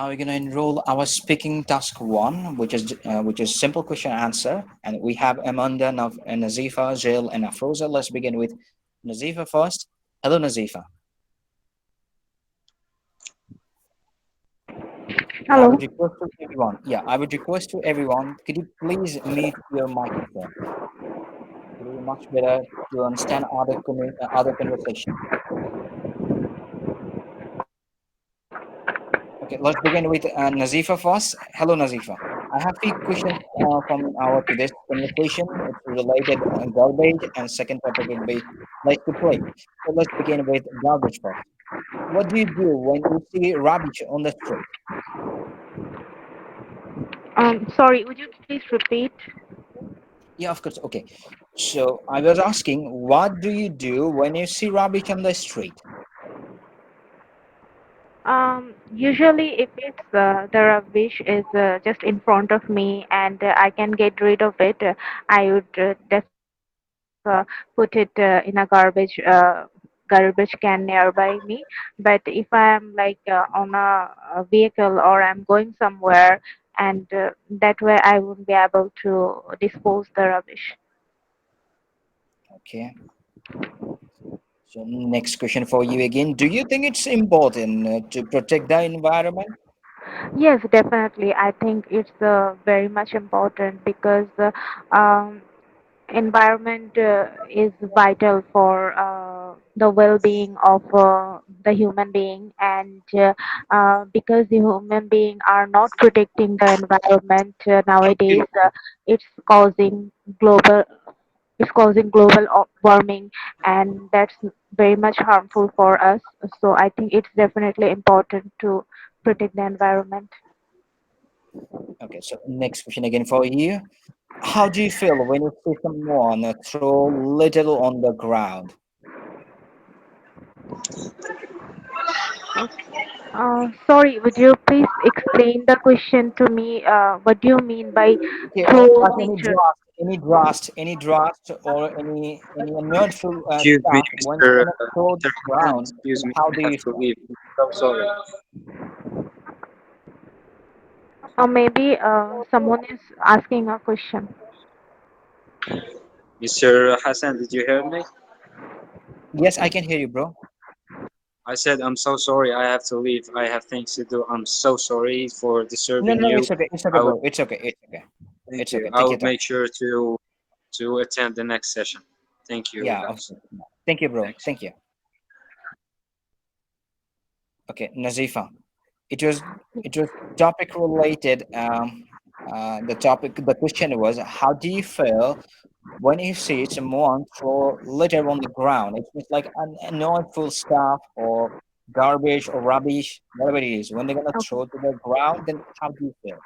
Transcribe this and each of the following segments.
Now we're gonna enroll our speaking task one, which is simple question answer, and we have Amanda, Nazifa, Jill, and Afroza. Let's begin with Nazifa first. Hello, Nazifa. I Hello. would request to everyone. Yeah, I would request to everyone. Could you please mute your microphone? It will be much better to understand other conversation. Okay, let's begin with Nazifa first. Hello, Nazifa. I have three questions from our today's conversation. It's related garbage, and second topic will be place to play. So let's begin with garbage first. What do you do when you see rubbish on the street? Sorry, would you please repeat? Yeah, of course. Okay. So I was asking, what do you do when you see rubbish on the street? Usually, if it's the rubbish is just in front of me and I can get rid of it, I would definitely put it in a garbage can nearby me. But if I am like on a vehicle or I'm going somewhere, and that way I won't be able to dispose the rubbish. Okay. So next question for you again. Do you think it's important to protect the environment? Yes, definitely. I think it's very much important because um, environment is vital for the well-being of the human being, and because the human being are not protecting the environment nowadays, it's causing global warming, and that's very much harmful for us. So I think it's definitely important to protect the environment. Okay, so next question again for you. How do you feel when you see someone throw little on the ground? Sorry, would you please explain the question to me? What do you mean by Okay, throw like litter? any draft, or any unhelpful Excuse me, stuff when Mr. someone throw Mr. the Hassan. ground, Excuse then me, how I do have you to feel? leave. So sorry. Or maybe someone is asking a question. Mr. Hassan, did you hear me? Yes, I can hear you, bro. I said I'm so sorry. I have to leave. I have things to do. I'm so sorry for No, disturbing no, you. it's okay, I will bro. It's okay, it's okay, thank it's you. okay. I Take will your time. make sure to attend the next session. Thank you, Yeah, of guys. course. Thank you, bro. Thanks. Thank you. Okay, Nazifa. It was it was topic related. The question was, how do you feel when you see someone throw litter on the ground? It's like an annoying stuff or garbage or rubbish, whatever it is. When they're gonna Okay. throw to the ground, then how do you feel?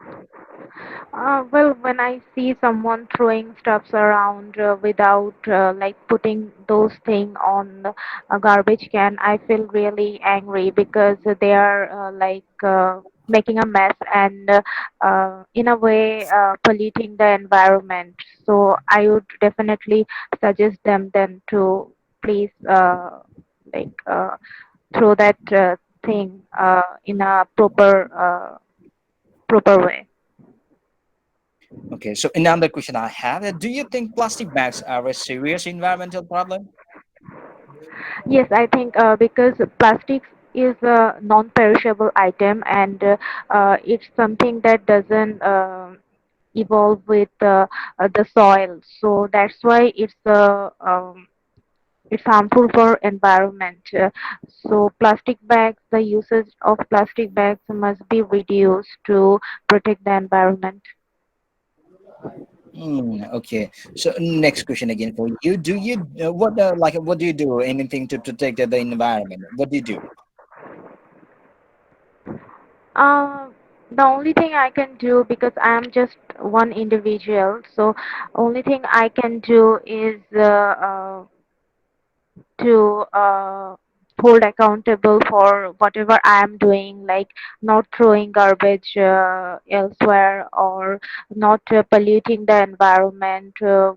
Well, when I see someone throwing stuffs around without like putting those things on a garbage can, I feel really angry because they are making a mess and in a way polluting the environment. So I would definitely suggest them then to please like throw that thing in a proper way. Okay, so another question I have: do you think plastic bags are a serious environmental problem? Yes, I think because plastics is a non-perishable item, and it's something that doesn't evolve with the soil. So that's why it's harmful for environment. So plastic bags, the usage of plastic bags must be reduced to protect the environment. Okay. So next question again for you. Do you what do you do? Anything to protect the environment? What do you do? Uh, the only thing I can do, because I am just one individual, so only thing I can do is to hold accountable for whatever I am doing, like not throwing garbage elsewhere or not polluting the environment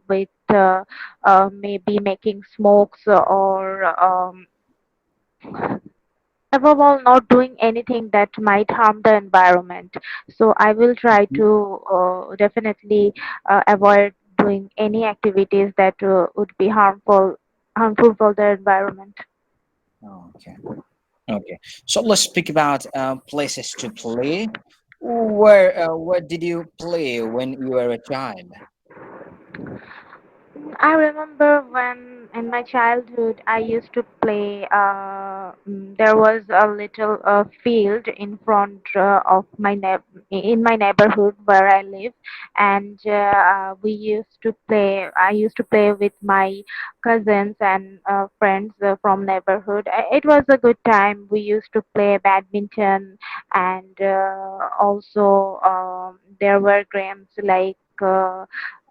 with maybe making smokes or above all, not doing anything that might harm the environment. So I will try to definitely avoid doing any activities that would be harmful for the environment. Okay. Okay. So let's speak about places to play. Where did you play when you were a child? I remember when in my childhood I used to play. There was a little field in front of in my neighborhood where I live, and we used to play. I used to play with my cousins and friends from neighborhood. It was a good time. We used to play badminton, and also there were games like.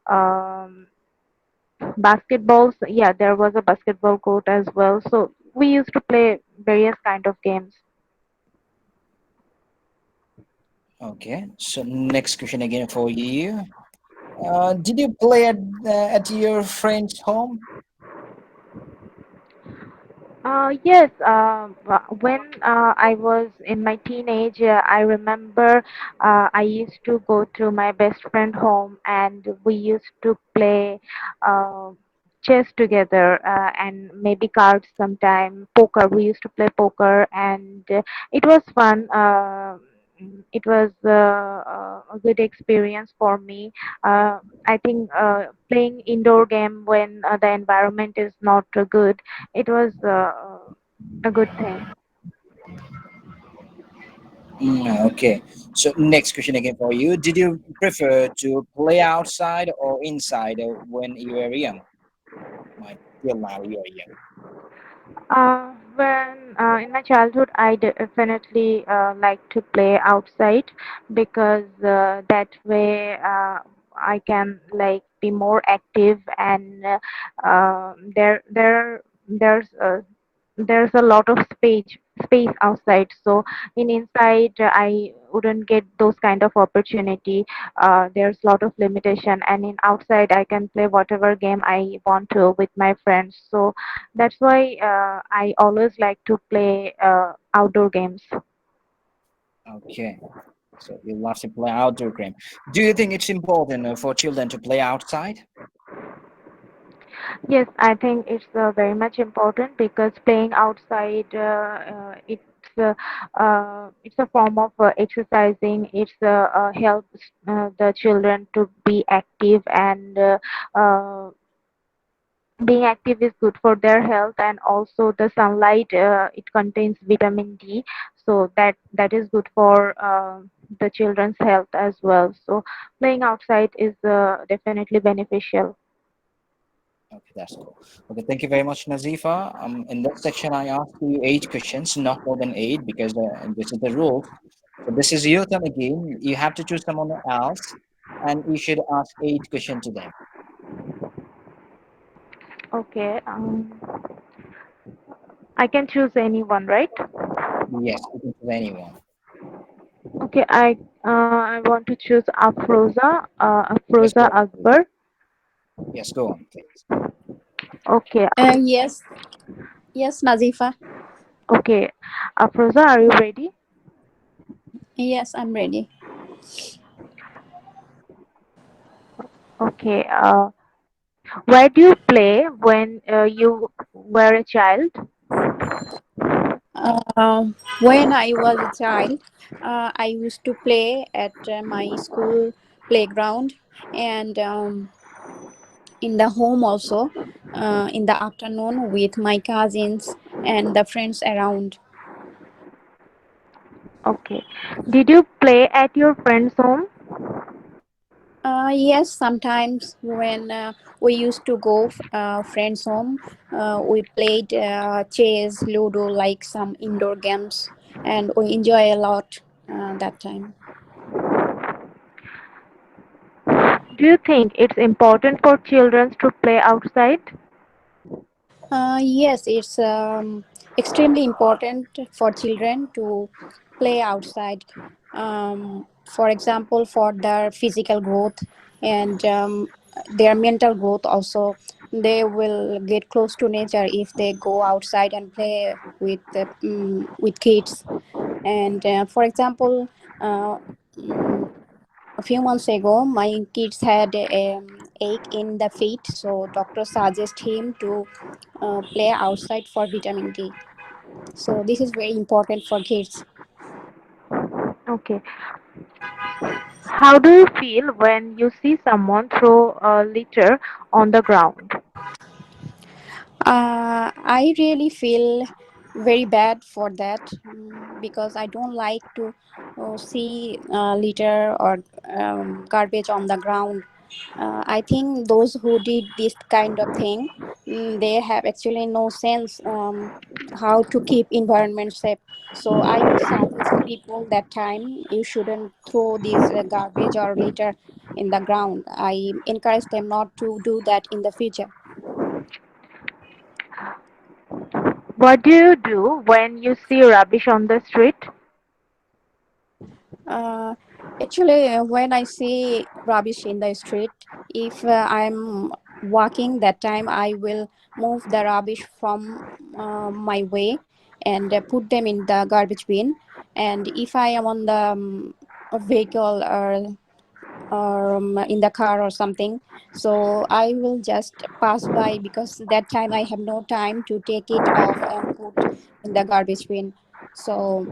Um, Basketballs, yeah, there was a basketball court as well. So we used to play various kind of games. Okay. So next question again for you. Did you play at your friend's home? Yes, when I was in my teenage, I remember I used to go to my best friend home and we used to play uh, chess together and maybe cards sometime, poker. We used to play poker and it was fun. It was a good experience for me. I think playing indoor game when the environment is not good, it was a good thing. Okay. So next question again for you. Did you prefer to play outside or inside when you were young? Like till now you are young. When in my childhood, I definitely like to play outside because that way I can like be more active and there's a lot of space outside. So in inside, I wouldn't get those kind of opportunity. There's a lot of limitation, and in outside, I can play whatever game I want to with my friends. So that's why I always like to play outdoor games. Okay. So you love to play outdoor game. Do you think it's important for children to play outside? Yes, I think it's very much important because playing outside, it's a form of exercising. It's helps the children to be active, and being active is good for their health. And also the sunlight, it contains vitamin D, so that is good for the children's health as well. So playing outside is definitely beneficial. Okay, that's cool. Okay, thank you very much, Nazifa. In this section, I asked you 8 questions, not more than eight, because this is the rule. So this is your turn again. You have to choose someone else, and you should ask 8 questions to them. Okay, I can choose anyone, right? Yes, you can choose anyone. Okay, I want to choose Yes, Afroza go on, please. Akbar. Yes, go on, please. Okay, Yes, yes, Nazifa. okay, Afroza, are you ready? Yes, I'm ready. Okay, where do you play when you were a child? When I was a child, I used to play at my school playground and in the home also in the afternoon with my cousins and the friends around. Okay, did you play at your friend's home? Yes, sometimes when we used to go friends home, we played chess, ludo, like some indoor games, and we enjoy a lot that time. Do you think it's important for children to play outside? Yes, it's extremely important for children to play outside. For example, for their physical growth and their mental growth also. they will get close to nature if they go outside and play with kids. And for example, uh, mm, a few months ago, my kids had ache in the feet, so doctor suggest him to play outside for vitamin D. So this is very important for kids. Okay. How do you feel when you see someone throw a litter on the ground? I really feel very bad for that, because I don't like to see litter or garbage on the ground. I think those who did this kind of thing, they have actually no sense how to keep environment safe. So I will suggest people that time you shouldn't throw these garbage or litter in the ground. I encourage them not to do that in the future. What do you do when you see rubbish on the street? Uh, Actually, when I see rubbish in the street, if I'm walking that time, I will move the rubbish from my way and put them in the garbage bin. And if I am on the a vehicle or in the car or something, so I will just pass by, because that time I have no time to take it off and put in the garbage bin. So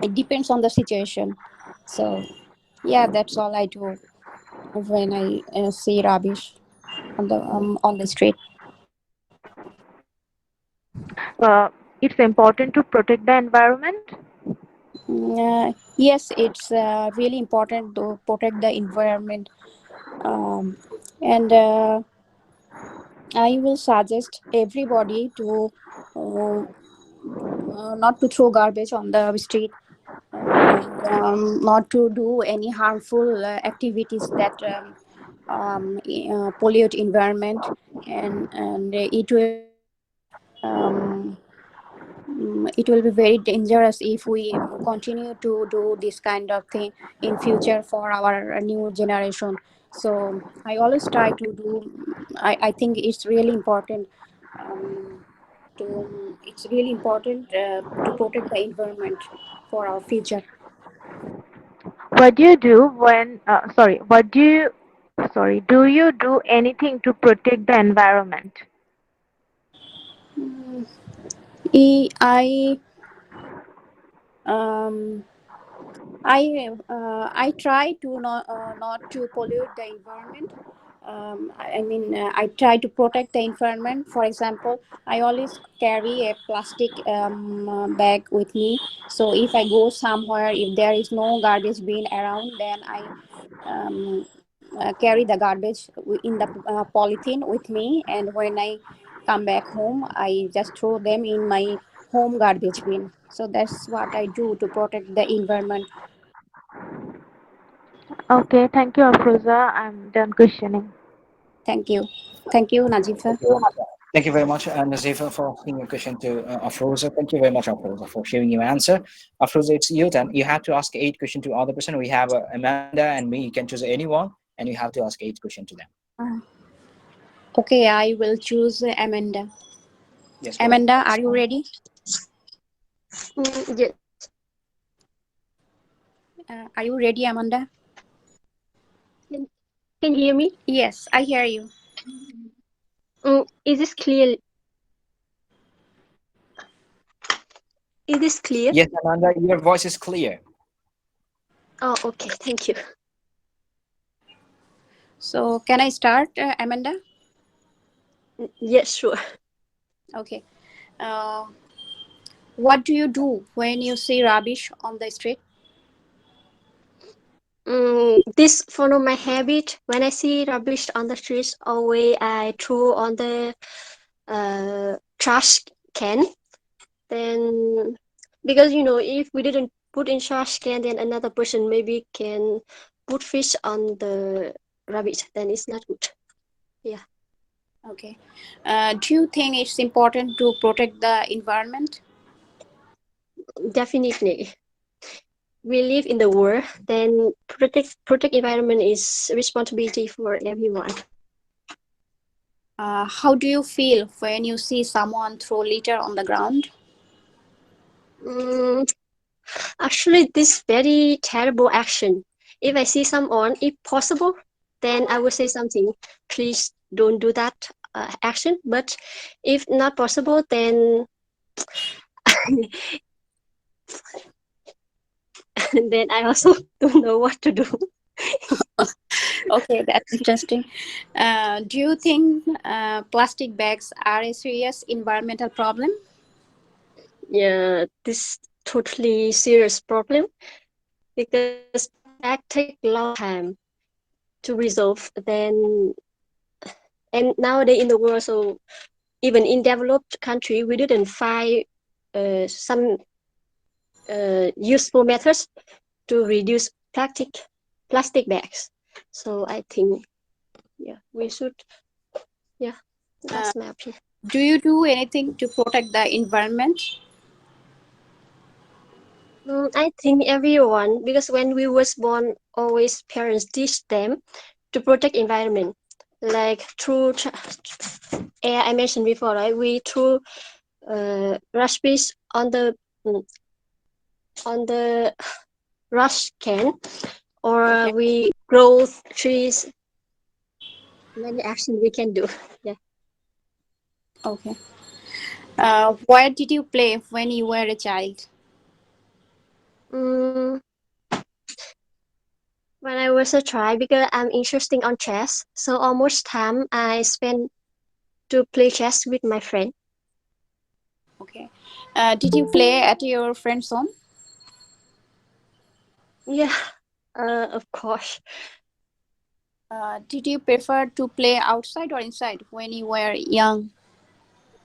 it depends on the situation. So yeah, that's all I do when I see rubbish on the street. It's important to protect the environment. Yes, it's really important to protect the environment, um, and I will suggest everybody to uh, not to throw garbage on the street, and not to do any harmful activities that pollute environment, and um, it will be very dangerous if we continue to do this kind of thing in future for our new generation. So I always try to do, I think it's really important, um, it's really important to protect the environment for our future. What do you do when, sorry, what do you, sorry, do you do anything to protect the environment? Mm, I um, I try to not to pollute the environment. I mean, I try to protect the environment. For example, I always carry a plastic bag with me. So if I go somewhere, if there is no garbage bin around, then I carry the garbage in the polythene with me. And when I come back home, I just throw them in my home garbage bin. So that's what I do to protect the environment. Okay, thank you, Afroza. I'm done questioning. Thank you. Thank you, Najifa. Thank you very much, Nazifa, for asking your question to Afroza. Thank you very much, Afroza, for sharing your answer. Afroza, it's your turn. You have to ask 8 questions to other person. We have Amanda and me. You can choose anyone, and you have to ask 8 questions to them. Uh, okay, I will choose Amanda. Yes, go ahead. Amanda, are you ready? Yes. Are you ready, Amanda? Can, can you hear me? Yes, I hear you. Is this clear? Is this clear? Yes, Amanda, your voice is clear. Oh, okay. Thank you. So, can I start, Amanda? Yes, sure. Okay. Uh, what do you do when you see rubbish on the street? This follow my habit. When I see rubbish on the streets, always I throw on the trash can. Then, because if we didn't put in trash can, then another person maybe can put fish on the rubbish. Then it's not good. Yeah, Okay. Do you think it's important to protect the environment? definitely. We live in the world, then protect environment is responsibility for everyone. How do you feel when you see someone throw litter on the ground? Mm, Actually, this very terrible action. If I see someone, if possible, then I would say something. Please don't do that action. But if not possible, then then I also don't know what to do. Okay, that's interesting. Do you think plastic bags are a serious environmental problem? Yeah, this totally serious problem because plastic bag take long time to resolve. Then and nowadays in the world, so even in developed country, we didn't find some useful methods to reduce plastic bags. So I think yeah, we should yeah, Uh, that's my opinion. do you do anything to protect the environment? I think everyone because when we was born, always parents teach them to protect environment, like through air I mentioned before, right? We threw rubbish mm, on the rush can, or Okay, we grow trees. Many actions we can do. Yeah. okay. Where did you play when you were a child? Mm, when I was a child, because I'm interested on chess, so almost time I spent to play chess with my friend. Okay. Did you play at your friend's home? Yeah, of course. Did you prefer to play outside or inside when you were young?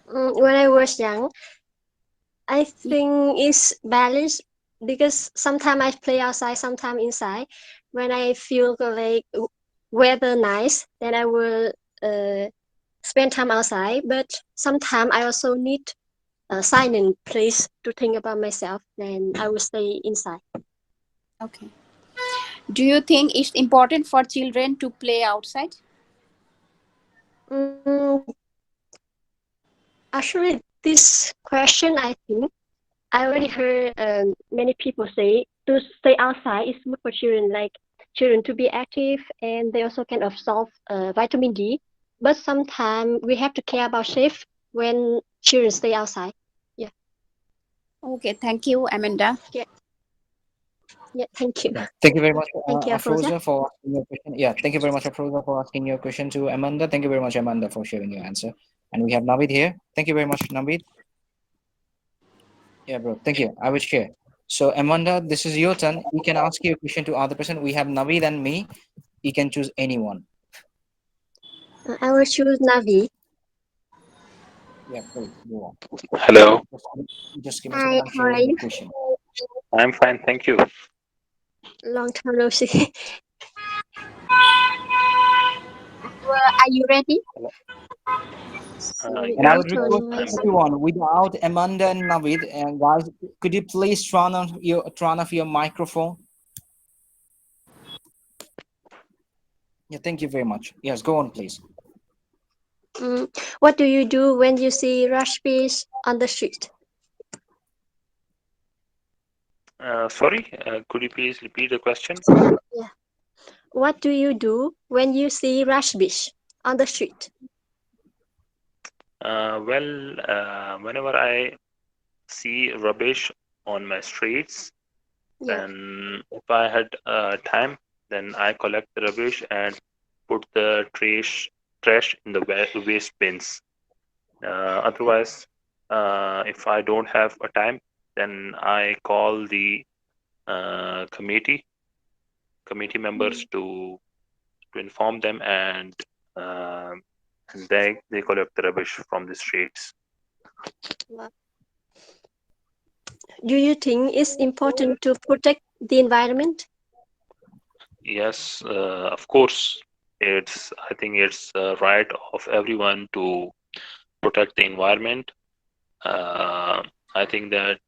When I was young, I Y- think it's balanced because sometimes I play outside, sometimes inside. When I feel like weather nice, then I will uh, spend time outside. But sometimes I also need a silent place to think about myself. Then I will stay inside. Okay. Do you think it's important for children to play outside? Mm, Actually, this question, I think I already heard many people say to stay outside is good for children, like children to be active and they also can absorb vitamin D. But sometimes we have to care about safe when children stay outside. Yeah, Okay, thank you, Amanda. yeah, yeah. Thank you, Yeah. Thank you very much, thank you, Afroza. Afroza, for asking your question. Yeah, thank you very much, Afroza, for asking your question to Amanda. Thank you very much, Amanda, for sharing your answer. And we have Navid here. Thank you very much, Navid. Yeah, bro. Thank you. I will share. So, Amanda, this is your turn. You can ask your question to other person. We have Navid and me. You can choose anyone. I will choose Navi. Yeah, please go on. Hello, Just, just give me a second. Hi, I'm how are sharing the you? question. I'm fine, thank you. Long time no see. Are you ready? Hello. Sorry, And I my Yes, would tone request was. everyone without Amanda and Navid, and guys, could you please turn off your microphone? Yeah, thank you very much. Yes, go on, please. What do you do when you see rush bees on the street? sorry, could you please repeat the question? Yeah. What do you do when you see rush bees on the street? Whenever I see rubbish on my streets, Yeah. then if I had time, then I collect the rubbish and put the trash in the waste bins. Otherwise, if I don't have a time, then I call the committee members Mm, to inform them, um and they collect the rubbish from the streets. wow. Do you think it's important to protect the environment? Yes, of course, it's I think it's right of everyone to protect the environment. Uh, I think that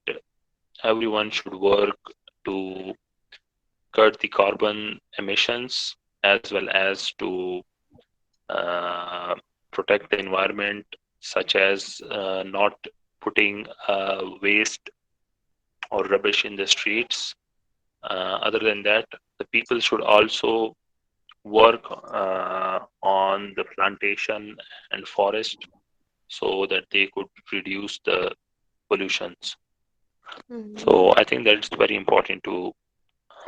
everyone should work to cut the carbon emissions as well as to uh, protect the environment, such as not putting waste or rubbish in the streets. Other than that, the people should also work on the plantation and forest so that they could reduce the pollutions. Mm, So I think that it's very important to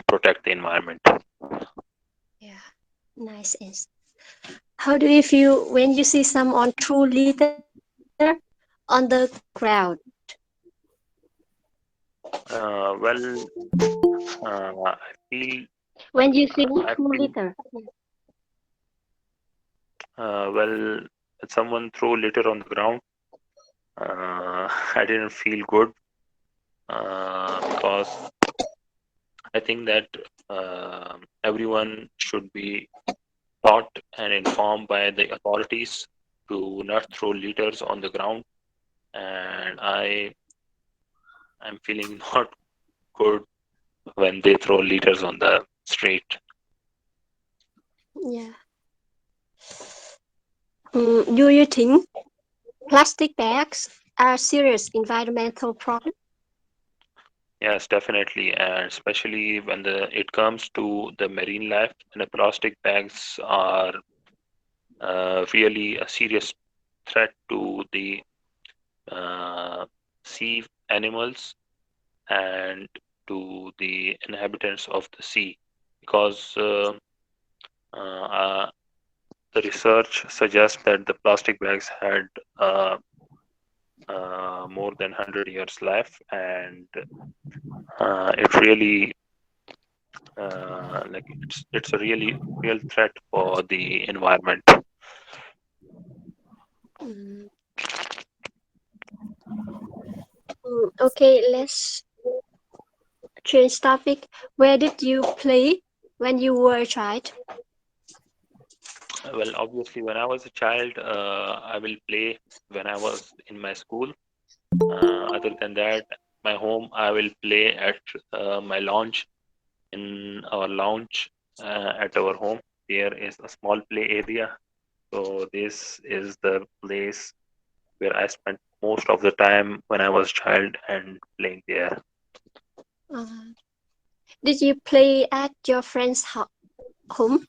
protect the environment. yeah, nice answer. How do you feel when you see someone throw litter on the ground? Well, I feel When you see I throw feel litter. well. Someone throw litter on the ground. I didn't feel good because I think that everyone should be taught and informed by the authorities to not throw litters on the ground. And I'm feeling not good when they throw litters on the street. Yeah. Do you think plastic bags are serious environmental problem? Yes, definitely, and especially when it comes to the marine life, and the plastic bags are really a serious threat to the uh, sea animals and to the inhabitants of the sea, because uh, the research suggests that the plastic bags had uh, more than 100 years life, and it really like it's a really real threat for the environment. Mm, okay, let's change topic. Where did you play when you were a child? Well, obviously, when I was a child, I will play when I was in my school. Other than that, my home, I will play at my lounge. In our lounge at our home, there is a small play area. So this is the place where I spent most of the time when I was child and playing there. Uh, did you play at your friend's home?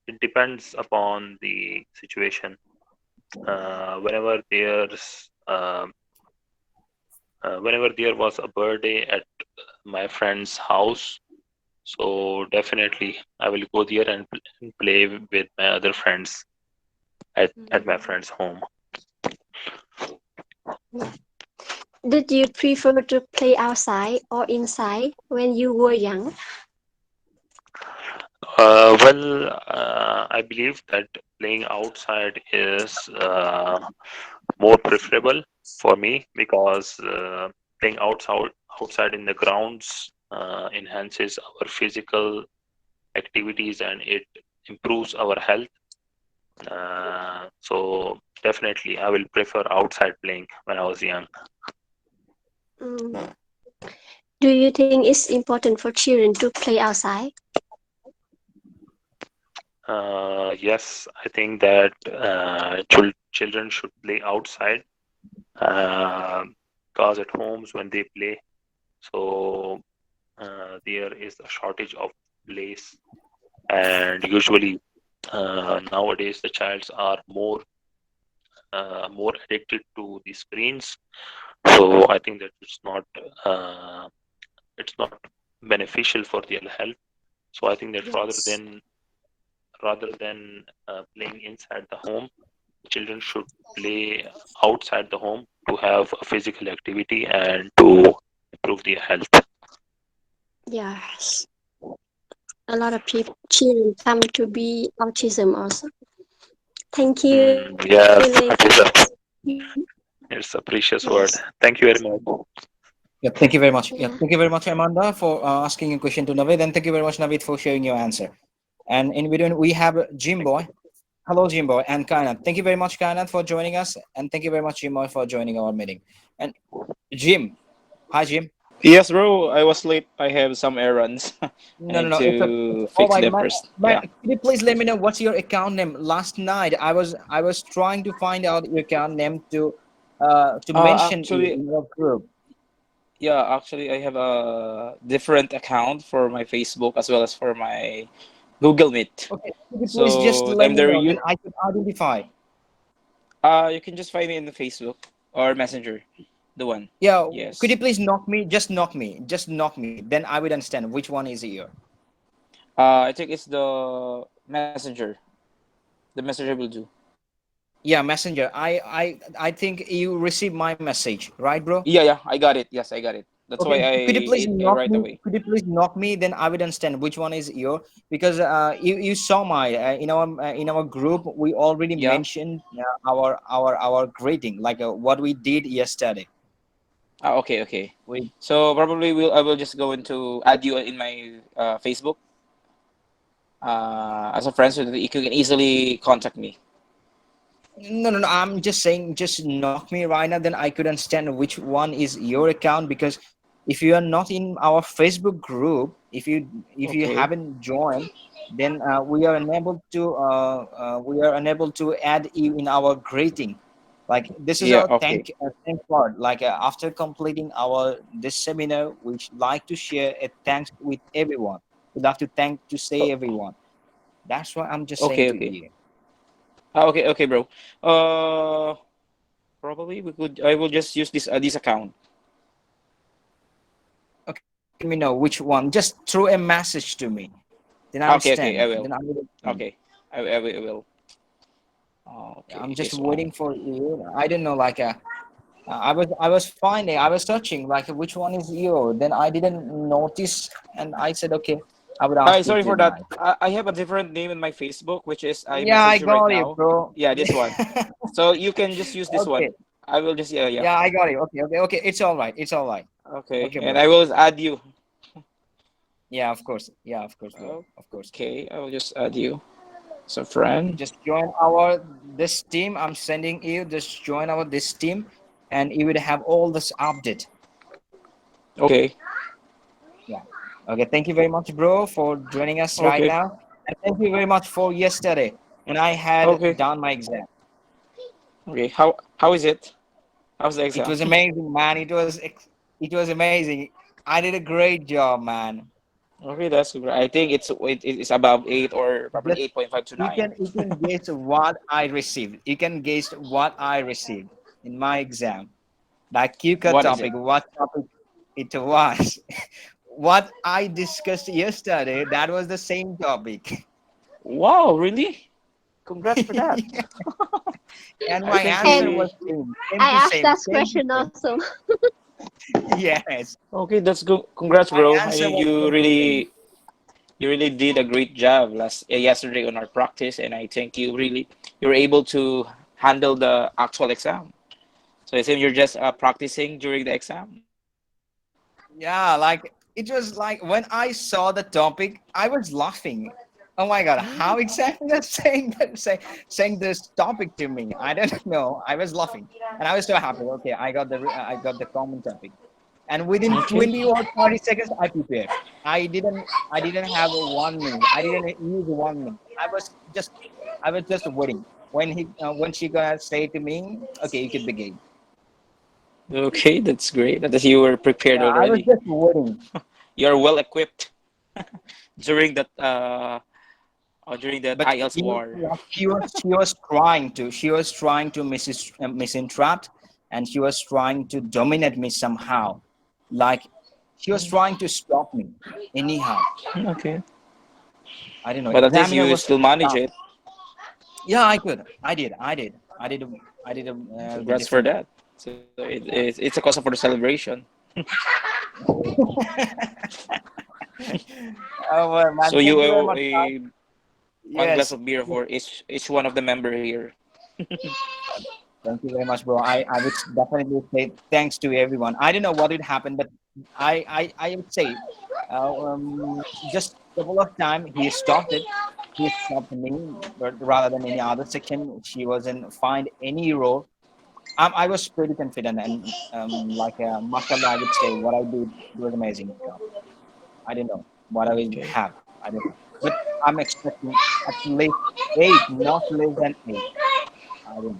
It depends upon the situation. Whenever whenever there was a birthday at my friend's house, so definitely I will go there and play with my other friends at my Mm, friend's home. yeah. Did you prefer to play outside or inside when you were young? I believe that playing outside is more preferable for me because playing outside in the grounds enhances our physical activities and it improves our health. So definitely, I will prefer outside playing when I was young. Mm. Do you think it's important for children to play outside? Yes, I think that children should play outside uh, because at homes when they play, so there is a shortage of place, and usually nowadays the childs are more addicted to the screens. So I think that uh, it's not beneficial for their health. So I think that Yes. rather than playing inside the home, children should play outside the home to have a physical activity and to improve their health. Yes. A lot of people, children come to be autism also. Thank you, Lily, for Yes, it's a precious yes. word. Thank you very much. Yeah, thank you very much. Yeah. Yeah, thank you very much, Amanda, for asking a question to Navid, and thank you very much, Navid, for sharing your answer. And in between, we have Jim Boy. Hello, Jim Boy, and Kainat. Thank you very much, Kainat, for joining us, and thank you very much, Jim Boy, for joining our meeting. And Jim, hi, Jim. Yes, bro. I was late. I have some errands. I No, no, need no. It's okay. It's to okay. All fix right, them man. first. Man, Yeah. could you please let me know what's your account name? Last night, I was trying to find out your account name to mention you Actually, in your group. yeah. Actually, I have a different account for my Facebook as well as for my Google Meet. Okay, could you please just So let I'm me there. know, then I could identify. You can just find me in the Facebook or Messenger, the one. Yeah, could you Yes. please knock me? Just knock me. Then I would understand which one is here. I think it's the Messenger. The Messenger will do. Yeah, Messenger. I think you received my message, right, bro? Yeah, yeah. I got it. Yes, I got it. That's Okay, why could you please I knock right me? away. Could you please knock me? Then I would understand which one is your, because you saw my in our group we already Yeah. mentioned our greeting, like what we did yesterday. Okay, okay. We So probably I will just go into add you in my Facebook as a friend so that you can easily contact me. No, no, no. I'm just saying, just knock me right now. Then I could understand which one is your account, because if you are not in our Facebook group, if you Okay. haven't joined, then we are unable to add you in our greeting. Like this is Yeah. our Okay. thank part. Like after completing our this seminar, we like to share a thanks with everyone. We like to thank to say Oh, everyone. That's what I'm just saying okay. to Okay. you. Okay. Okay, bro. Uh, Probably we could. I will just use this account. Okay, just let me know which one. Just throw a message to me. Then I Okay. Okay. I understand. will. Then I will understand. Okay. I will. I'm Okay. just This one. waiting for you. I don't know. Like I was finding. I was searching. Like which one is you? Then I didn't notice, and I said, okay, I would ask you Sorry for that. tonight. I have a different name in my Facebook, which is I Yeah, I message you right got it, now. bro. Yeah, this one. So you can just use this Okay. one. I will just yeah, yeah. Yeah, I got it. Okay, okay, okay. It's all right. It's all right. Okay, Okay, and bro. I will add you. Yeah, of course. Yeah, of course, bro. Of course. Okay, I will just add you as a friend. Just join our this team. I'm sending you. Just join our this team, and you would have all this update. Okay, Yeah. Okay. Thank you very much, bro, for joining us right okay, now, and thank you very much for yesterday when I had okay, done my exam. okay. How is it? How's the It exam? was amazing, man. It was amazing. I did a great job, man. Okay, that's good. I think it's above 8 or probably Just 8.5 to you 9. can you can guess what I received. You can guess what I received in my exam. Like QCA What is it? topic, what topic it was. What I discussed yesterday, that was the same topic. Wow, really? Congrats for that. And I my think answer And we was same, I same to asked same, that same to question same. also. Yes, okay. That's good. Congrats, my bro. I answer think was same to same. you really did a great job yesterday on our practice, and I think you were able to handle the actual exam. So I think you're just practicing during the exam. Yeah, like it was like when I saw the topic, I was laughing. Oh my god, how exactly they're saying this topic to me? I don't know. I was laughing, and I was so happy. Okay, I got the common topic, and within Okay. 20 or 30 seconds, I prepared. I didn't have a 1 minute. I didn't use 1 minute. I was just waiting when she gonna say to me, okay, you could begin. Okay, that's great. That is you were prepared Yeah, I was already. just waiting. You're well equipped during that But IELTS you know war. what? She was trying to misinterrupt, and she was trying to dominate me somehow. Like she was trying to stop me anyhow. Okay. I don't know. But at least Examiner you was still manage tough. it. Yeah, I could. I did the Congrats for different. that. So it's a cause for the celebration. Oh well, So man. you Thank you very owe much, guys. one glass Yes. of beer for each one of the member here. Thank you very much, bro. I would definitely say thanks to everyone. I don't know what would happen, but I would say just a couple of time he stopped it. He stopped me, but rather than any other section, she wasn't find any role. I was pretty confident, and mashallah, I would say what I did was amazing job. I don't know what I will Okay. have. I don't know, but I'm expecting at least eight, not less than eight. I don't know.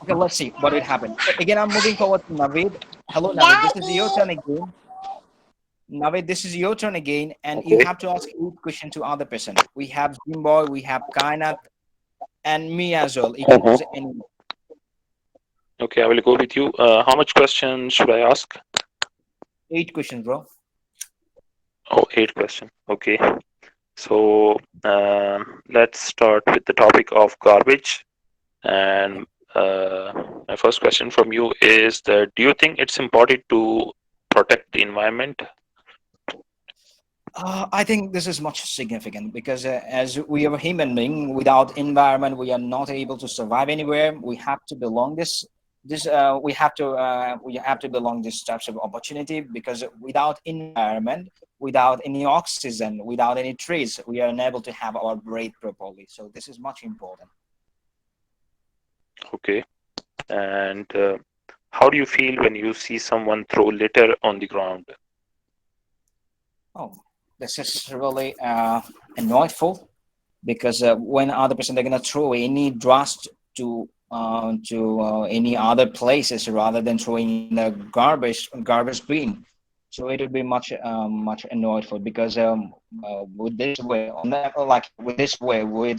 Okay, let's see what will happen. So again, I'm moving forward to Navid. Hello, Navid. This is your turn again. Navid, this is your turn again, and you Okay. have to ask each question to other person. We have Jimboy, we have Kainat, and me as well. You can choose Mhm. any Okay, I will go with you. How much questions should I ask? eight questions, bro. Oh, eight questions. Okay. So let's start with the topic of garbage. And my first question from you is that do you think it's important to protect the environment? I think this is much significant because as we are human being, without environment, we are not able to survive anywhere. We have to belong we have to belong this types of opportunity because without environment, without any oxygen, without any trees, we are unable to have our breath properly. So this is much important. Okay. And how do you feel when you see someone throw litter on the ground? Oh, this is really annoyful because when other person they're gonna throw any dust to any other places rather than throwing in the garbage bin. So it would be much annoyed for because with this way on that like with this way with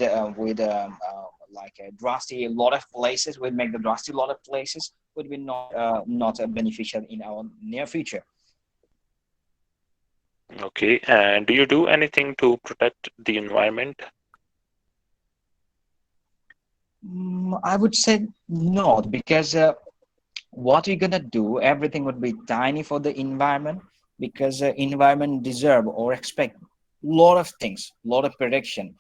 drasty a lot of places would make the drasty lot of places would be not beneficial in our near future. Okay. And do you do anything to protect the environment? I would say not because what we're gonna do everything would be tiny for the environment because environment deserve or expect lot of things lot of prediction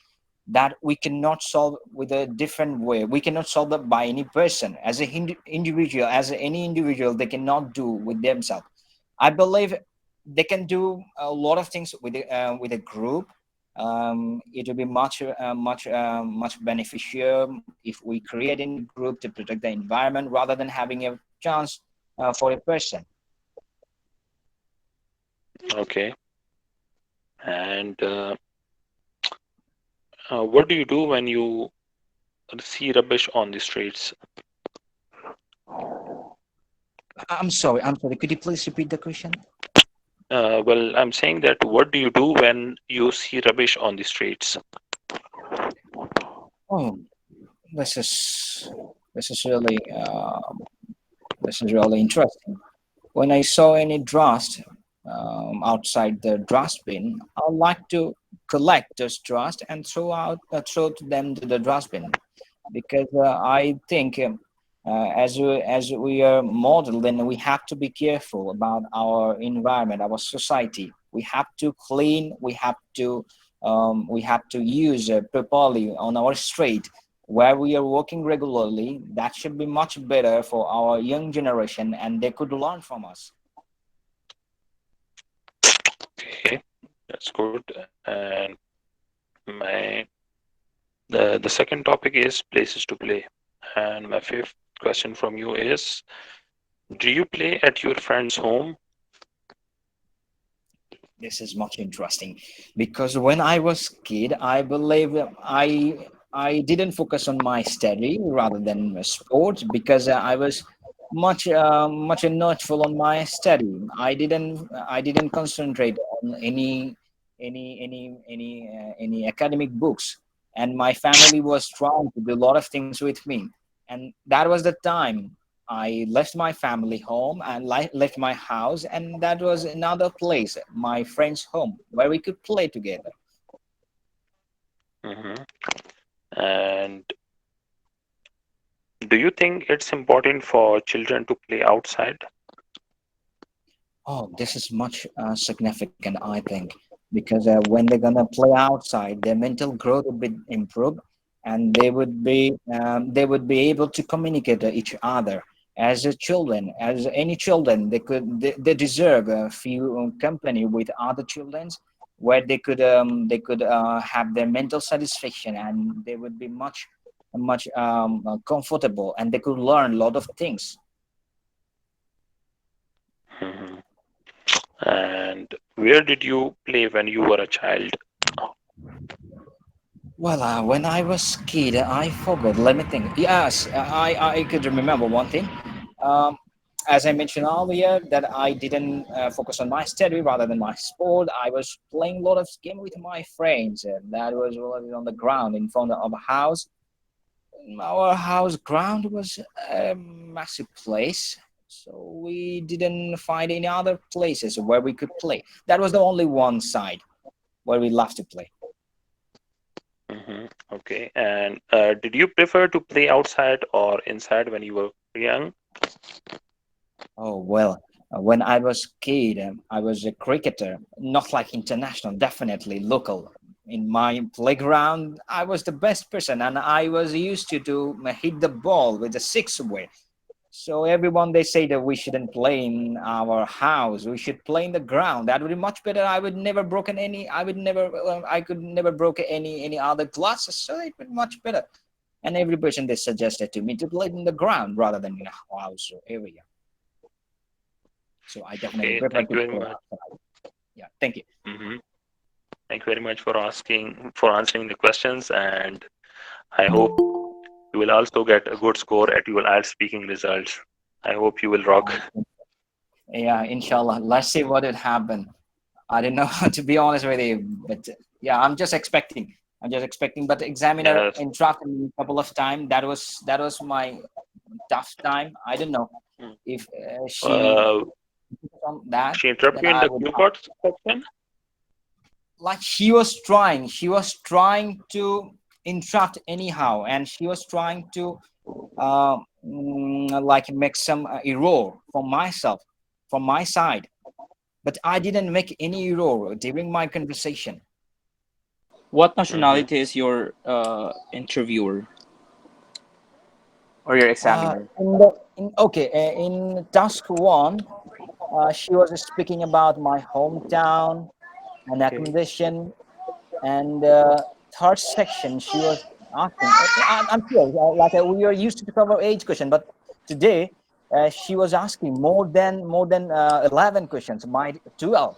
that we cannot solve with a different way. We cannot solve that by any person as a individual as any individual they cannot do with themselves. I believe they can do a lot of things with a group. It will be much beneficial if we create any group to protect the environment rather than having a chance for a person. Okay. And what do you do when you see rubbish on the streets? I'm sorry, could you please repeat the question? Well, I'm saying that what do you do when you see rubbish on the streets? Oh, this is this is really this is really interesting. When I saw any dust outside the dust bin, I like to collect those dust and throw to them to the dustbin because I think as we are model, then we have to be careful about our environment, our society. We have to clean. We have to use properly on our street where we are working regularly. That should be much better for our young generation, and they could learn from us. Okay, that's good. And my the second topic is places to play. And my fifth question from you is, do you play at your friend's home? This is much interesting because when I was kid, I believe I didn't focus on my study rather than sports because I was much notful on my study. I didn't concentrate on any academic books, and my family was trying to do a lot of things with me, and that was the time I left my family home and left my house, and that was another place, my friend's home, where we could play together. Hmm. And do you think it's important for children to play outside? Oh, this is much significant, I think, because when they're gonna play outside, their mental growth would be improved, and they would be able to communicate to each other. As a children, as any children, they deserve a few company with other children, where they could have their mental satisfaction, and they would be much comfortable, and they could learn a lot of things. Mhm. And where did you play when you were a child? Well, when I was kid, I forgot. Let me think. Yes, I could remember one thing. Um, as I mentioned earlier, that I didn't focus on my study rather than my sport. I was playing a lot of game with my friends. That was on the ground in front of a house. Our house ground was a massive place, so we didn't find any other places where we could play. That was the only one side where we loved to play. Okay. And did you prefer to play outside or inside when you were young? Oh, well, when I was kid, I was a cricketer, not like international, definitely local. In my playground, I was the best person, and I was used to hit the ball with the six way. So everyone they say that we shouldn't play in our house. We should play in the ground. That would be much better. I would never broken any. I would never. I could never broke any other glasses. So it would be much better. And every person they suggested to me to play in the ground rather than in a house or area. So I definitely Okay. prefer Thank to you very play much. outside. Yeah, thank you. hmm Thank you very much for answering the questions, and I hope you will also get a good score at your IELTS speaking results. I hope you will rock. Yeah, inshallah. Let's see what would happen. I don't know to be honest with you, but yeah, I'm just expecting. I'm just expecting. But the examiner Yes. interrupted me a couple of times. That was my tough time. I don't know Mm. if she Uh, on that, she interrupted then you in I the would Q part section. like she was trying to interrupt anyhow, and she was trying to like make some error from myself, from my side, but I didn't make any error during my conversation. What hmm nationality is your interviewer or your examiner? In task one, she was speaking about my hometown and Okay. accommodation, and third section she was asking. I'm sure, we are used to cover age question, but today she was asking more than 11 questions, my 12.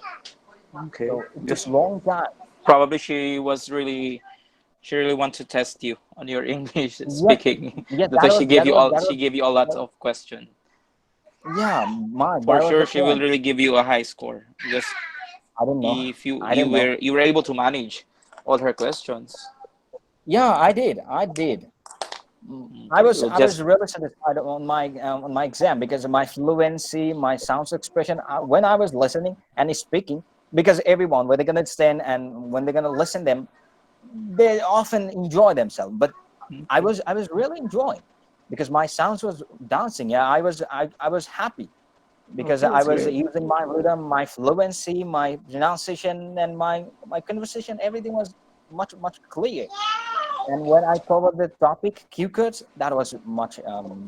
Okay. So it took Because long time. probably she really want to test you on your English Yes, speaking. yes, That's why that she was gave you a lot of question. yeah, my For that was sure the she will point. really give you a high score because I don't know. if you I don't know. you were able to manage all her questions. Yeah, I did. I Okay. was Well, I just was really satisfied on my exam because of my fluency, my sounds expression. When I was listening and speaking, because everyone when they're gonna stand and when they're gonna listen them, they often enjoy themselves. But I okay. was I was really enjoying because my sounds was dancing. Yeah, I was happy because Okay, I that's was great. using my rhythm, my fluency, my pronunciation, and my conversation. Everything was much clear. And when I covered the topic Q codes, that was much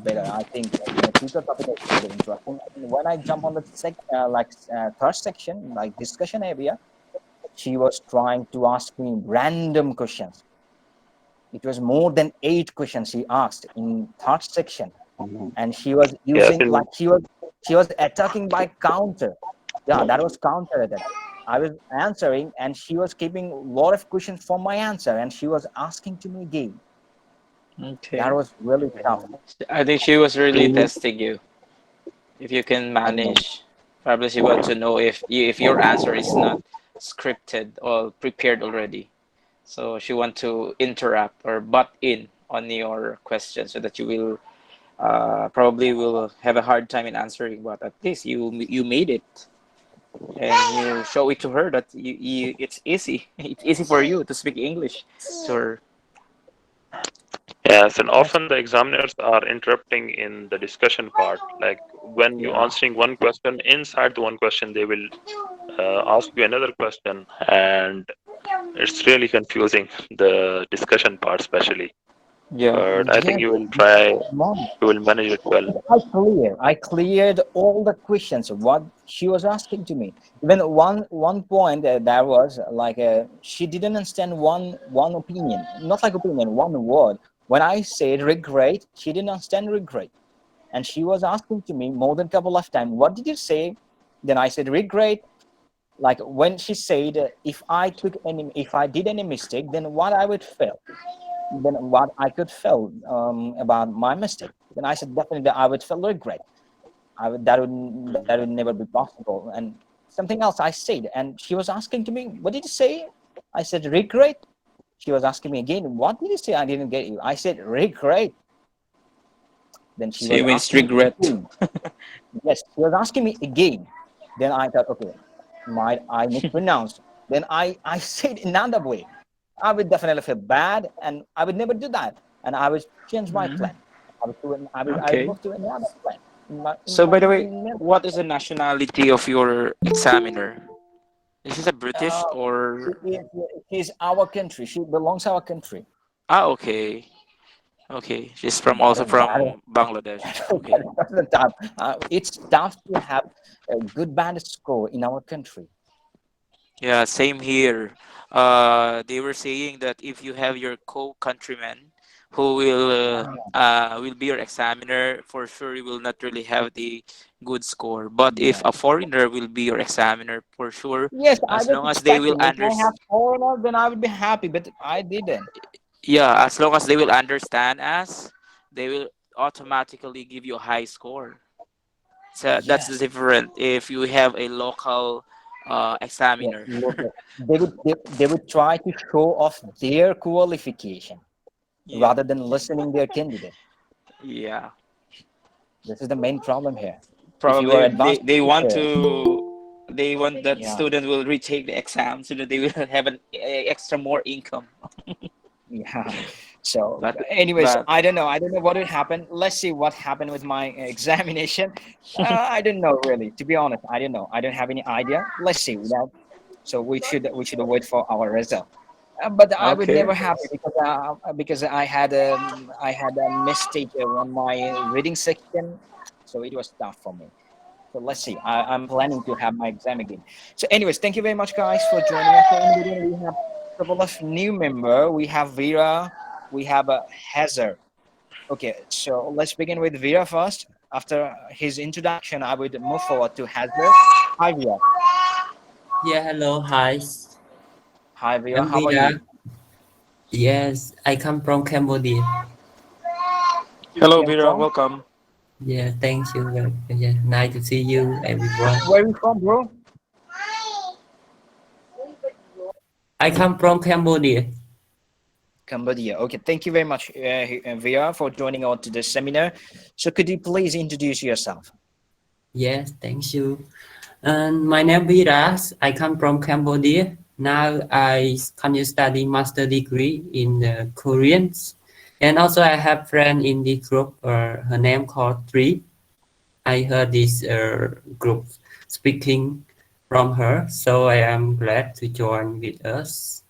better. I think the Q code topic was very interesting. And when I jump on the third section, like discussion area, she was trying to ask me random questions. It was more than 8 questions she asked in third section, and she was Yes. using like she was attacking by counter. Yeah, that was counter attack. I was answering, and she was keeping a lot of questions for my answer, and she was asking to me again. Okay. That was really tough. I think she was really Mhm. testing you. If you can I don't know. manage, probably she want to know if your answer is not scripted or prepared already. So she want to interrupt or butt in on your question so that you will probably will have a hard time in answering. But at least you made it and you show it to her that it's easy. It's easy for you to speak English to her. Yes, and Yes. often the examiners are interrupting in the discussion part. Like when you're Yeah. answering one question, inside the one question, they will ask you another question, and it's really confusing, the discussion part especially. Yeah. But I think Yes. you will try, Mom, you will manage it well. I cleared all the questions what she was asking to me. Even one point there was like she didn't understand one opinion, not like opinion, one word When I said regret, she didn't understand regret. And she was asking to me more than a couple of times, what did you say? Then I said regret. Like when she said, if I did any mistake, then what I would feel, then what I could feel about my mistake. Then I said definitely I would feel regret. That would never be possible. And something else I said, and she was asking to me, what did you say? I said regret. She was asking me again, what did you say? I didn't get you. I said regret. Then she was Same means asking me regret. again. Yes, she was asking me again. Then I thought, okay, might I mispronounce? Then I said another way. I would definitely feel bad, and I would never do that. And I would change my Mm, plan. I would okay. move to another plan. So, by the way, what is the nationality of your examiner? Is this a British Uh, or? she is our country. She belongs to our country. Ah, okay. Okay. She's from But also from Bangladesh. Okay. that doesn't tough. It's tough to have a good band score in our country. Yeah, same here. They were saying that if you have your co-countrymen who will be your examiner, for sure you will not really have the good score. But if Yeah. a foreigner will be your examiner, for sure, Yes, I as was long as they will expecting if I have foreigner, then I would be happy, but I didn't. yeah, as long as they will understand us, they will automatically give you a high score. So that's the Yes. different if you have a local Yeah, examiner. look, they would try to show off their qualification Yeah. rather than listening their candidate. Yeah. This is the main problem here. If you are Probably advanced teacher, they want that yeah, student will retake the exam so that they will have an extra more income. yeah. So, But anyways, but I don't know what will happen. Let's see what happened with my examination. I don't know really. To be honest, I don't know. I don't have any idea. Let's see. So we should wait for our result. But I would okay. never happy because I had a mistake on my reading section, so it was tough for me. So let's see. I'm planning to have my exam again. So, anyways, thank you very much, guys, for joining us. So in the beginning, we have a couple of new member. We have Vera. We have Hazard. Okay, so let's begin with Vera first. After his introduction, I would move forward to Hazard. Hi, Vera. Yeah, hello, hi. Hi, Vera. I'm How are Vida. you? Yes, I come from Cambodia. You Hello, came Vera. from? Welcome. Yeah, thank you. Yeah, nice to see you, everyone. Where are you from, bro? I come from Cambodia. Cambodia. Okay, thank you very much, Vera, for joining on to this seminar. So, could you please introduce yourself? Yes, thank you. And my name is Viras. I come from Cambodia. Now I continue studying master degree in Korean. And also I have friend in the group. Her name called Three. I heard this group speaking from her, so I am glad to join with us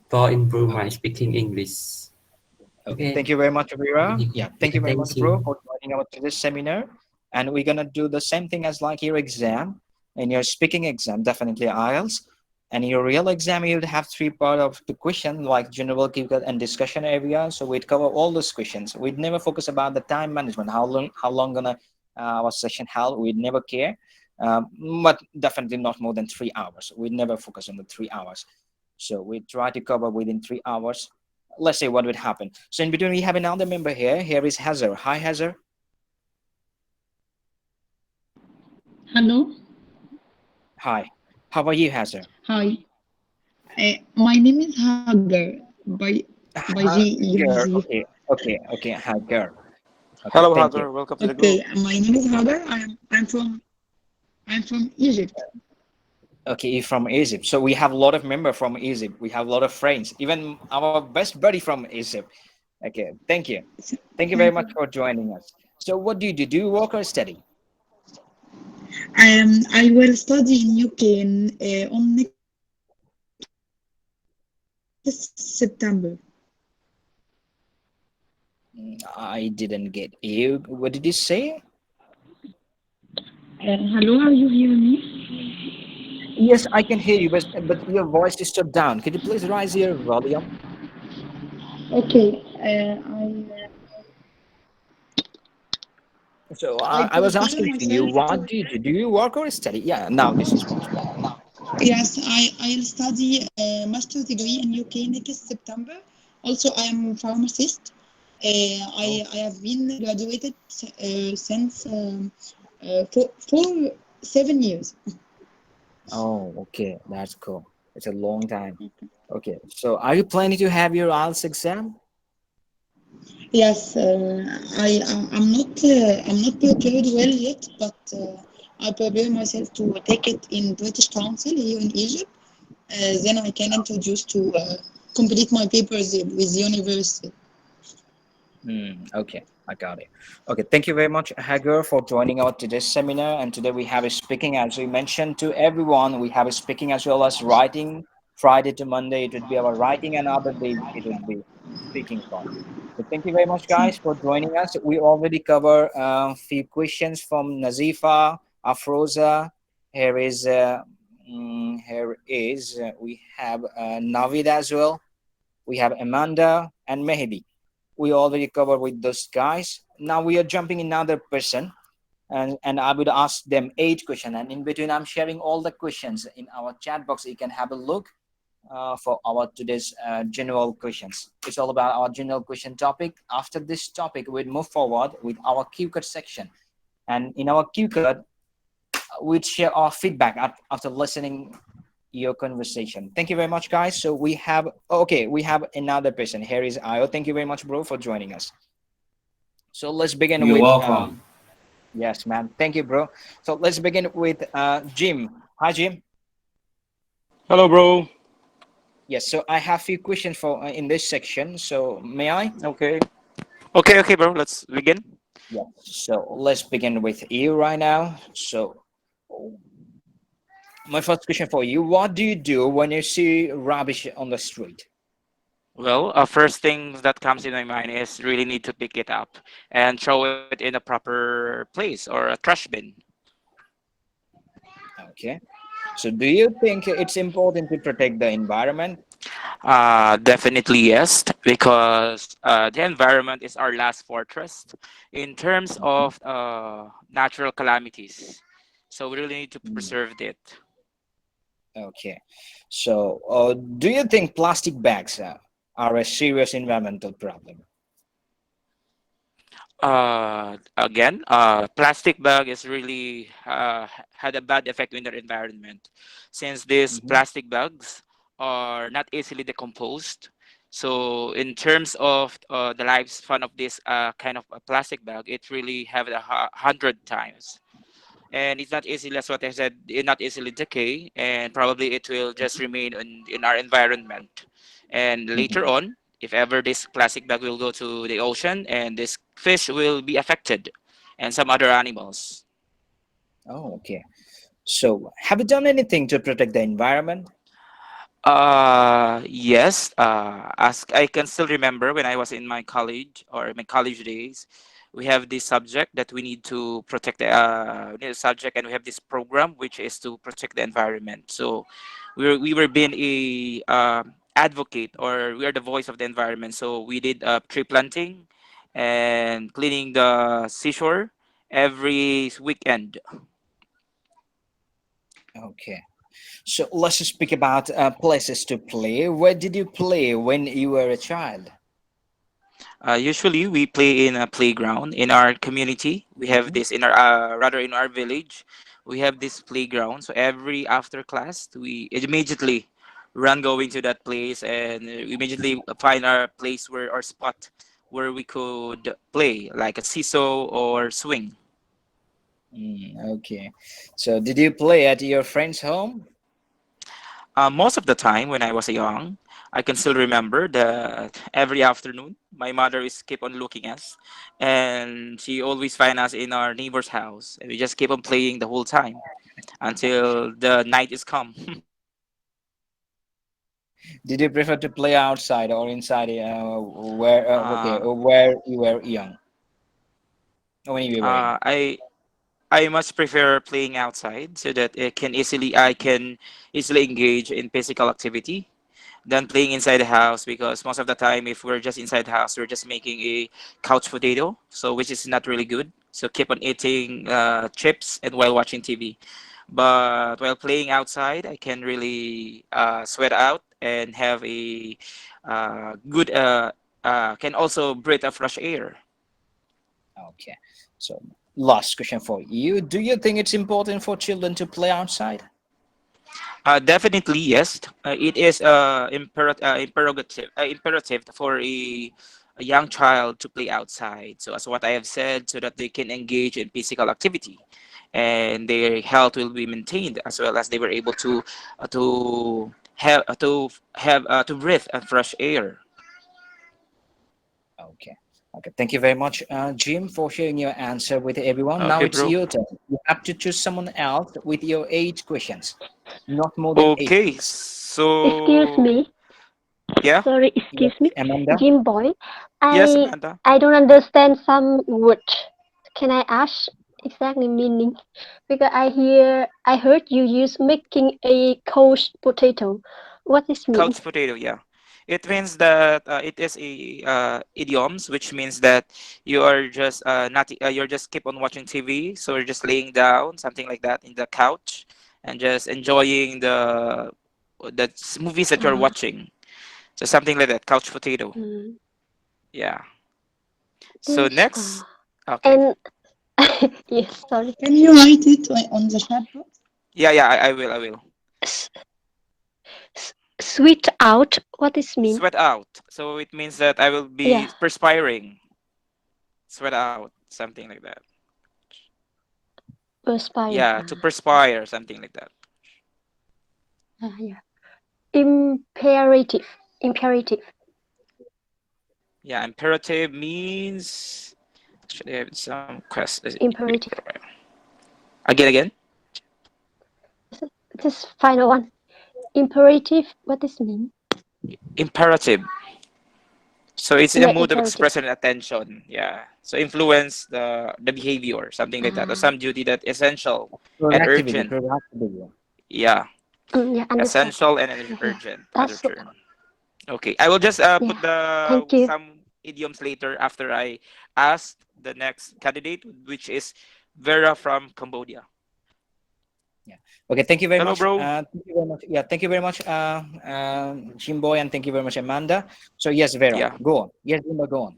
for improve my Okay. speaking English. Okay, Okay. thank you very much, Vera. Yeah, thank Yeah, you very much, thank bro, you. for joining our to this seminar. And we're gonna do the same thing as like your exam and your speaking exam, definitely IELTS. And your real exam, you'd have three part of the question like general, critical, and discussion area. So we'd cover all those questions. We'd never focus about the time management, how long gonna our session held. We'd never care, um, but definitely not more than 3 hours. We'd never focus on the 3 hours. So we try to cover within 3 hours. Let's see what would happen. So in between, we have another member here. Here is Hazard. Hi, Hazard. Hello, Hi. How are you, Hazard? hi. My name is Hagar by Girl. GEMZ. Okay. Okay. Okay. Hi, girl. Okay. Hello, Thank you. Hagar. Welcome to the group. Okay, my name is Hagar. I'm from Egypt. Okay, you're from Egypt. So we have a lot of members from Egypt. We have a lot of friends. Even our best buddy from Egypt. Okay. Thank you. Thank you very Thank much you. for joining us. So what do you do? Do you work or study? I will study in UK on next September. I didn't get you. What did you say? Hello, are you hearing me? Yes, I can hear you, but your voice is still down. Could you please raise your volume? Okay. I So I I was prepare asking to you, myself what to. do you do? Do you work or study? Yeah, now this is much better. Yes, I'll study a master's degree in UK next September. Also, I am pharmacist. Oh, I have been graduated since for 7 years. oh, okay, that's cool. It's a long time. Okay, so are you planning to have your IELTS exam? Yes, I'm not prepared well yet, but I prepare myself to take it in British Council here in Egypt. Then I can introduce to complete my papers with university. Okay, I got it. Okay, thank you very much, Hagar, for joining our today's seminar. And today we have a speaking, as we mentioned to everyone, we have a speaking as well as writing. Friday to Monday, it would be our writing, and other days it would be speaking part. So thank you very much, guys, for joining us. We already cover a few questions from Nazifa, Afroza. Here is, we have Navid as well. We have Amanda and Mehdi. We already covered with those guys. Now we are jumping another person, and I would ask them 8 questions. And in between, I'm sharing all the questions in our chat box. You can have a look for our today's general questions. It's all about our general question topic. After this topic, we'll move forward with our Q card section. And in our Q card, we'd share our feedback after listening your conversation. Thank you very much, guys. So we have okay, we have another person. Here is Io. Thank you very much, bro, for joining us. So let's begin You're with welcome. yes, man. Thank you, bro. So let's begin with Jim. Hi, Jim. Hello, bro. Yes. So I have few questions for in this section. So may I? Okay. Okay, bro. Let's begin. Yeah. So let's begin with you right now. So my first question for you: what do you do when you see rubbish on the street? Well, first thing that comes in my mind is really need to pick it up and throw it in a proper place or a trash bin. Okay. So do you think it's important to protect the environment? Definitely yes, because the environment is our last fortress in terms of natural calamities. So we really need to Mm, preserve it. okay. So, do you think plastic bags are a serious environmental problem? Plastic bag is really had a bad effect in the environment, since these Mhm. plastic bags are not easily decomposed. So in terms of the lifespan of this kind of a plastic bag, it really have 100 times, and it's not easily, as what I said, it not easily decay, and probably it will just remain in our environment. And later Mhm. on, if ever this plastic bag will go to the ocean, and this fish will be affected, and some other animals. Oh, okay. So, have you done anything to protect the environment? Yes. As I can still remember when I was in my college or my college days, we have this subject that we need to protect the we need a subject, and we have this program which is to protect the environment. So we were being a advocate, or we are the voice of the environment. So we did tree planting and cleaning the seashore every weekend. Okay. So, let's speak about places to play. Where did you play when you were a child? Usually, we play in a playground in our community. We have Mhm. this in our rather in our village. We have this playground. So every after class, we immediately run going to that place, and immediately find our place where our spot where we could play, like a seesaw or swing. Okay. So, did you play at your friend's home? Most of the time when I was young, I can still remember that every afternoon my mother is keep on looking us, and she always find us in our neighbor's house, and we just keep on playing the whole time until the night is come. Did you prefer to play outside or inside? Where okay, uh, where you were young, when you were young? uh, I I much prefer playing outside so that I can easily engage in physical activity than playing inside the house, because most of the time if we're just inside the house we're just making a couch potato, so which is not really good, so keep on eating chips and while watching TV. But while playing outside I can really sweat out and have a good can also breathe a fresh air. Okay. So, last question for you. Do you think it's important for children to play outside? Definitely, yes. It is imperative for a young child to play outside. So, as what I have said, so that they can engage in physical activity, and their health will be maintained, as well as they were able to breathe a fresh air. Okay. Okay. Thank you very much, Jim, for sharing your answer with everyone. Now Okay, it's bro. your turn. You have to choose someone else with your 8 questions, not more than eight, Okay, please. Excuse so me. yeah, Sorry, Yes, excuse me. Amanda. Jim boy, yes, I Amanda. I don't understand some word. Can I ask exactly meaning? Because I heard you use making a cold potato. What does mean? Couch potato, yeah. It means that it is a idioms, which means that you are just not you're just keep on watching TV, so you're just laying down, something like that, in the couch, and just enjoying the movies that you're Uh, watching. So something like that, couch potato. mm, Yeah. So this next, okay. and yes, sorry. Can you write it on the chat box? Yeah, yeah, I will, I will. S- Sweet out. What does mean? Sweat out. So it means that I will Yeah, be perspiring. Sweat out, something like that. perspire. Yeah, to perspire, something like that. Yeah. Imperative. Imperative. Yeah, imperative means actually I have some questions. Imperative. Again. This final one. Imperative. What does mean? Imperative. So it's a Yeah, mood of imperative. expression and attention. Yeah. So influence the behavior, something like that, or Ah, some duty that essential and Productivity. urgent. Productivity. Yeah, yeah, understand. essential and Yeah, urgent. Other that's term. Okay, I will just yeah. put the Thank you. some idioms later after I ask the next candidate, which is Vera from Cambodia. Yeah. Okay. Thank you very Hello, much. bro. Thank you very much. Yeah. Thank you very much, Jimboy, and thank you very much, Amanda. So yes, Vera, Yeah. go on. Yes, Jimbo, go on.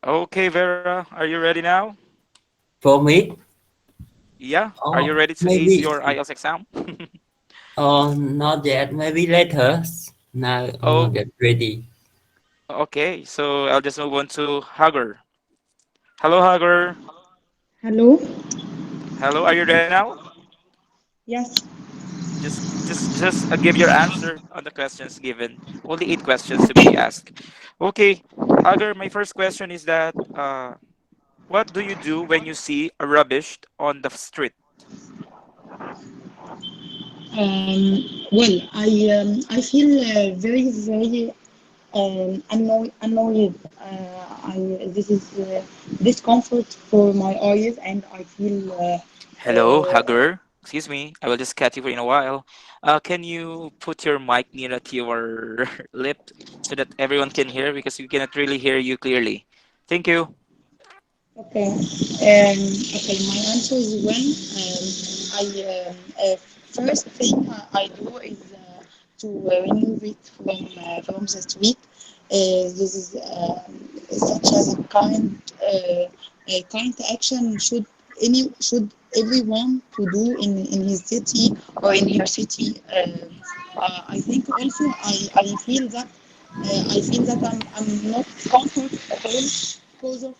Okay, Vera, are you ready now? For me, Yeah. Are you oh, ready to ace maybe, your IELTS exam? oh, not yet. Maybe later. Now I'm not Oh, yet ready. okay. So I'll just move on to Hagar. Hello, Hagar. Hello? Hello, are you ready now? Yes. Just give your answer on the questions given. Only 8 questions to be asked. Okay, Hagar. My first question is that what do you do when you see a rubbish on the street? Well, I feel very, very annoyed. This is discomfort for my eyes, and I feel Hello, Hagar. Excuse me. I will just catch you for in a while. Can you put your mic nearer to your lip so that everyone can hear because we cannot really hear you clearly. Thank you. okay. Okay, my answer is when I first thing I do is to remove it from the street. This is such as a kind action should everyone to do in his city or in your city. I think also I feel that I'm not comfort at all because of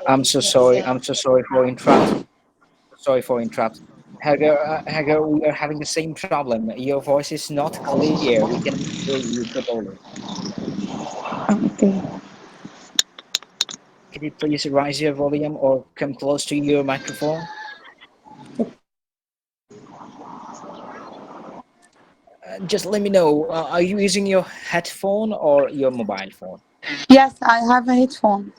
I'm so sorry. the I'm so sorry for interrupt. Sorry for interrupt. Hagar, we are having the same problem. Your voice is not clear. We can hear you totally. okay. Could you please raise your volume or come close to your microphone? Just let me know. Are you using your headphone or your mobile phone? Yes, I have a headphone.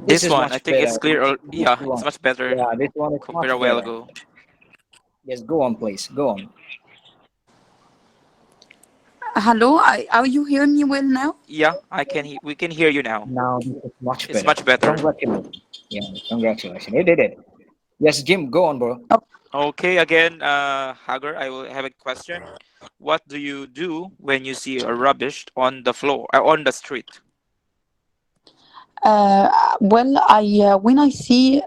This This is one, I much think better. it's clear. This Yeah, it's one, much better yeah, this one is compared much a while better. ago. Yes, go on, please. Go on. Hello, are you hearing me well now? Yeah, we can hear you now. Now this is much It's better. much better. Congratulations. Yeah, congratulations. You did it. Yes, Jim, go on, bro. Okay, again, Hagar, I will have a question. What do you do when you see a rubbish on the floor, on the street? Well, I when I see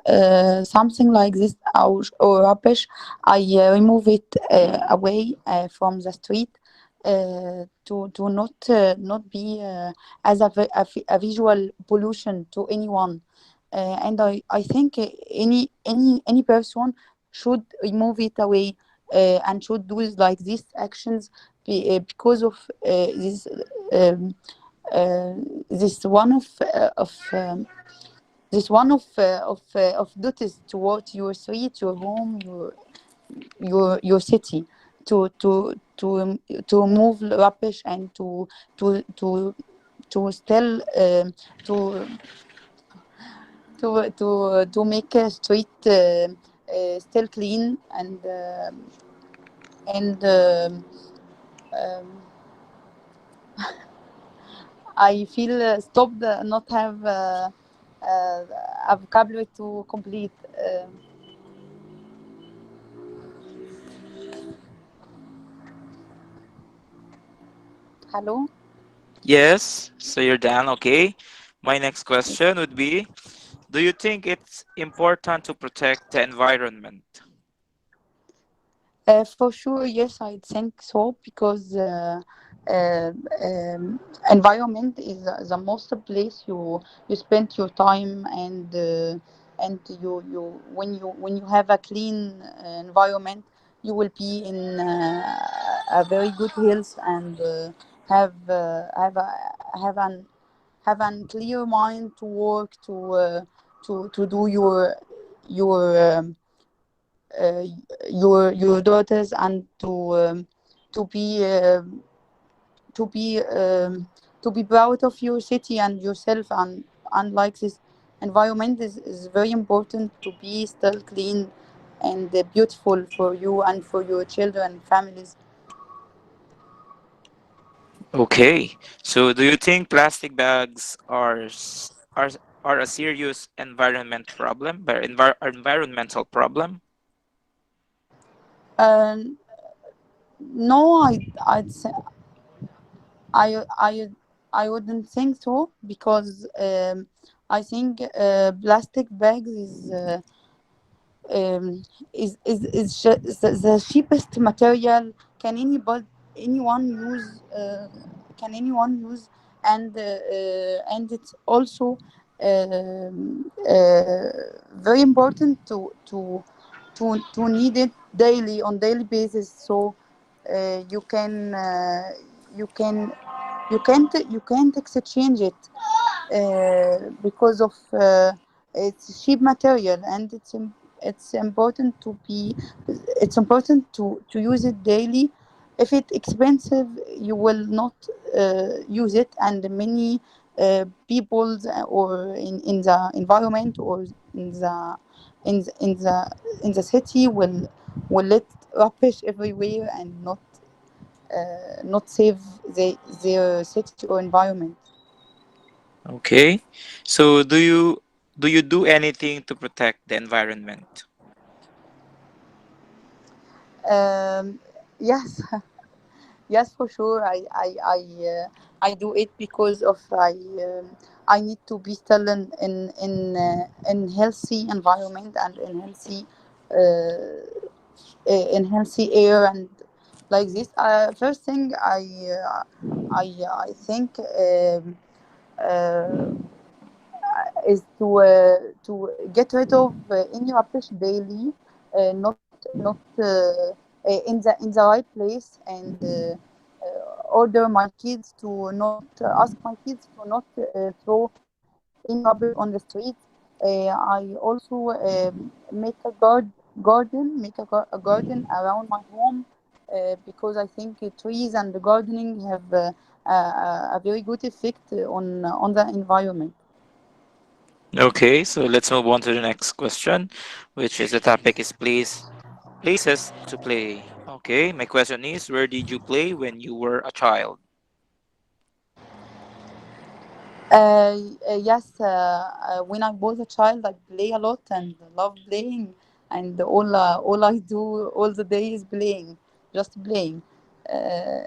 something like this or rubbish, I remove it away from the street to not be as a visual pollution to anyone. And I think any person should remove it away and should do like these actions because of um, uh, this one of duties towards your street, your home, your city, to remove rubbish and to still to make a street still clean and um, I feel stopped not have uh, a vocabulary to complete. Hello. Yes, so you're done. Okay. My next question would be, do you think it's important to protect the environment? For sure, yes, I think so because uh, um, environment is the most place you spend your time and when you have a clean environment, you will be in a very good health and have an have an clear mind to work to do your uh, your daughters and to be um, to be um, to be proud of your city and yourself and like this environment is very important to be still clean and beautiful for you and for your children and families. Okay. So do you think plastic bags are a serious environmental problem? um, no, I I I wouldn't think so because I think plastic bags is the cheapest material can anyone use can anyone use and it's also very important to need it daily on daily basis so you can you can you can't exchange it because of it's cheap material and it's important to be it's important to use it daily. If it's expensive, you will not use it, and many people or in the environment or in the in the in the city will let rubbish everywhere and not save their city or environment. Okay. So do you do anything to protect the environment? Um, yes, yes, for sure. I do it because of I need to be still in healthy environment and in healthy air and like this. First thing I think uh, is to get rid of any rubbish daily, not in the right place, and order my kids to not ask my kids to not throw any rubbish on the street. I also make garden, make a garden around my home because I think trees and gardening have a very good effect on the environment. Okay, so let's move on to the next question, which is the topic is places to play. Okay, my question is, where did you play when you were a child? Yes, when I was a child, I play a lot and love playing, and all I do all the day is playing, just playing. Uh,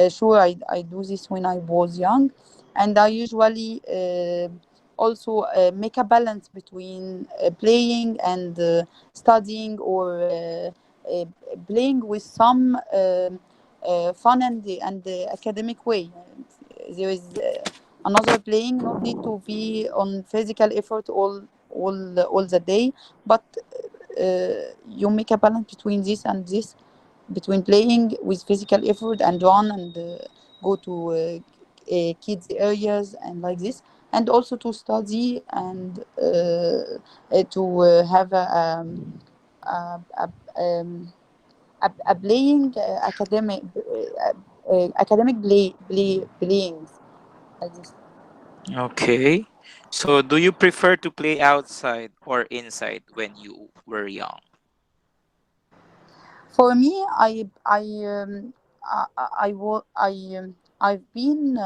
sure, I do this when I was young, and I usually also make a balance between playing and studying, or playing with some fun and academic way. There is another playing not need to be on physical effort all the day, but you make a balance between this and this, between playing with physical effort and run and go to kids areas and like this, and also to study and to have a, um, a playing academic playings like this. Okay. So, do you prefer to play outside or inside when you were young? For me, I've been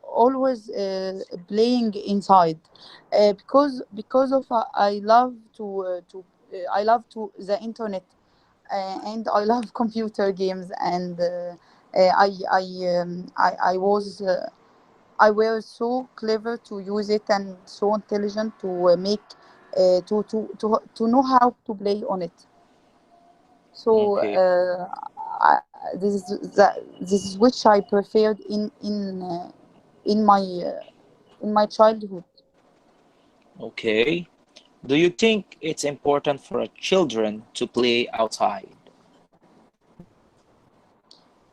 always playing inside, because of I love to the internet, and I love computer games, and I was I were so clever to use it and so intelligent to make to know how to play on it. So Okay. this is which I preferred in my childhood. Okay. Do you think it's important for a children to play outside?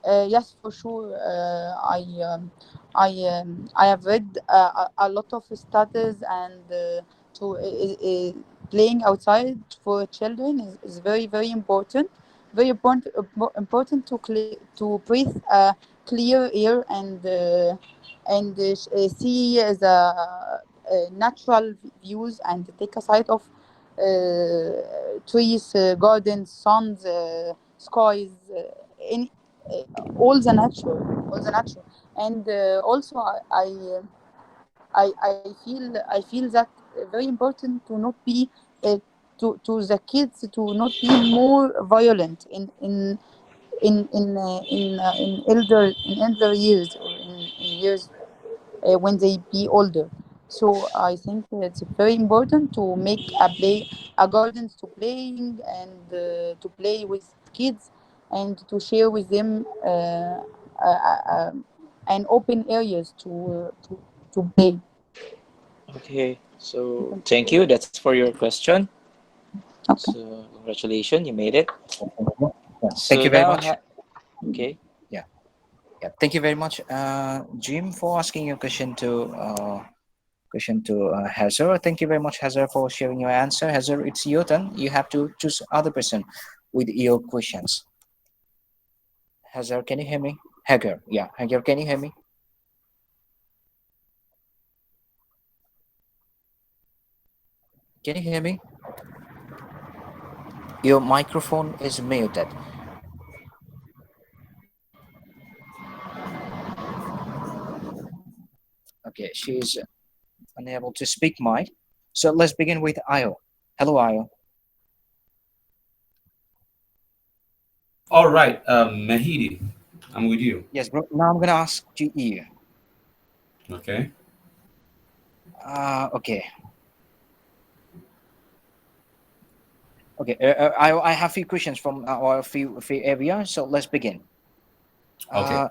Yes, for sure. I have read a lot of studies, and to playing outside for children is very very important. Very important to to breathe clear air, and see the natural views, and take a sight of trees, gardens, suns, skies, any all the nature, and also I feel that very important to not be to the kids to not be more violent in elder years, or in years when they be older. So I think it's very important to make a gardens to playing, and to play with kids, and to share with them and open areas to play. Okay. I So, think thank you. That's for your question. okay. So, congratulations, you made it. Yeah, thank So you very now, much. okay. Yeah, yeah. Thank you very much, Jim, for asking your question to Hazar. Thank you very much, Hazar, for sharing your answer. Hazar, it's your turn. You have to choose other person with your questions. Hazar, can you hear me? Hagar, yeah, Hagar, can you hear me? Can you hear me? Your microphone is muted. Okay, she's unable to speak mic. So let's begin with Ayo. Hello, Ayo. All right, Mahidi, I'm with you. Yes, bro. Now I'm gonna ask you. Okay. Okay. Okay. I have few questions from our few area. So let's begin. Okay.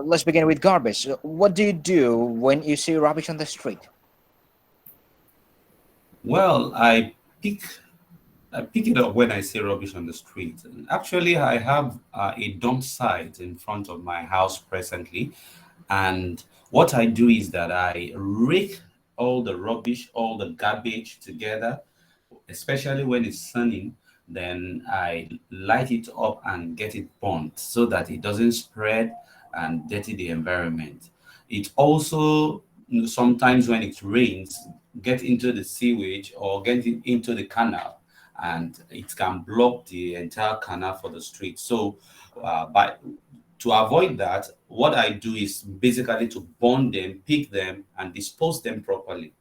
Let's begin with garbage. What do you do when you see rubbish on the street? Well, I pick it up when I see rubbish on the street. And actually, I have a dump site in front of my house presently, and what I do is that I rake all the rubbish, all the garbage together, especially when it's sunny. Then I light it up and get it burnt so that it doesn't spread and dirty the environment. It also, sometimes when it rains, get into the sewage or get into the canal, and it can block the entire canal for the street. So, by to avoid that, what I do is basically to burn them, pick them, and dispose them properly.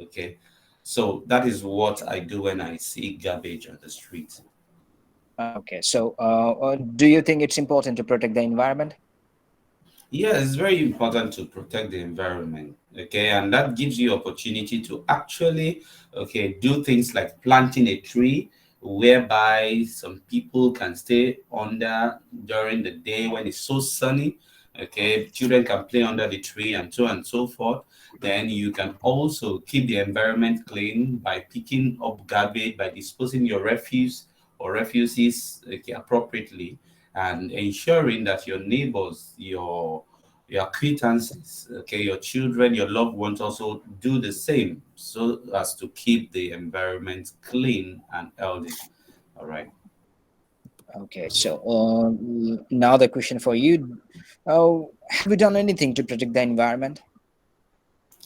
Okay, so that is what I do when I see garbage on the street. Okay, so do you think it's important to protect the environment? Yeah, it's very important to protect the environment. Okay, and that gives you opportunity to actually, okay, do things like planting a tree, whereby some people can stay under during the day when it's so sunny. Okay, children can play under the tree and so on and so forth. Then you can also keep the environment clean by picking up garbage, by disposing your refuse or refuses, okay, appropriately, and ensuring that your neighbors, your acquaintances, okay, your children, your loved ones also do the same, so as to keep the environment clean and healthy. All right. Okay, so now the question for you: have you done anything to protect the environment?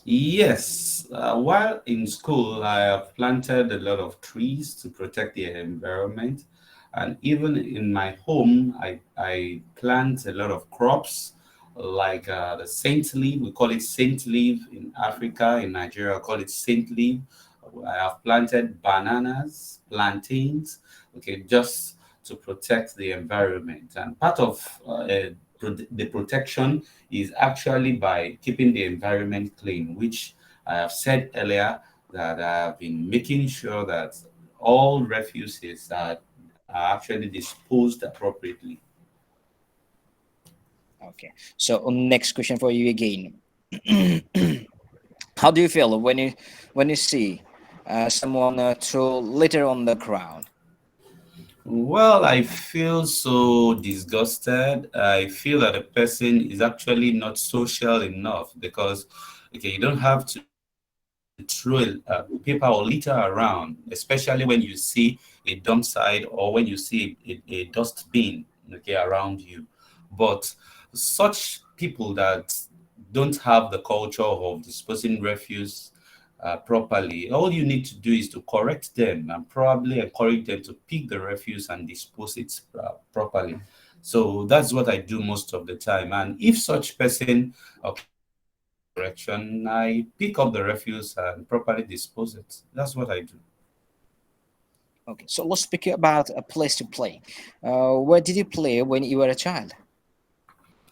Yes, while in school, I have planted a lot of trees to protect the environment. And even in my home, I plant a lot of crops like the saint leaf. We call it saint leaf in Africa. In Nigeria, I call it saint leaf. I have planted bananas, plantains, okay, just to protect the environment. And part of the protection is actually by keeping the environment clean, which I have said earlier that I have been making sure that all refuses are actually disposed appropriately. Okay, so next question for you again. How do you feel when you see someone throw litter on the ground? Well, I feel so disgusted. I feel that a person is actually not social enough because, okay, you don't have to throw paper or litter around, especially when you see a dump site or when you see a dustbin, okay, around you. But such people that don't have the culture of disposing refuse properly, all you need to do is to correct them and probably encourage them to pick the refuse and dispose it properly. So that's what I do most of the time. And if such person, okay, requires my correction, I pick up the refuse and properly dispose it. That's what I do. Okay, so let's speak about a place to play. Where did you play when you were a child?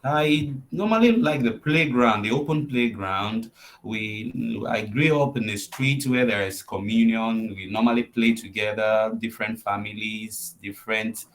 I normally like the playground, the open playground. I grew up in a street where there is communion. We normally play together, different families, different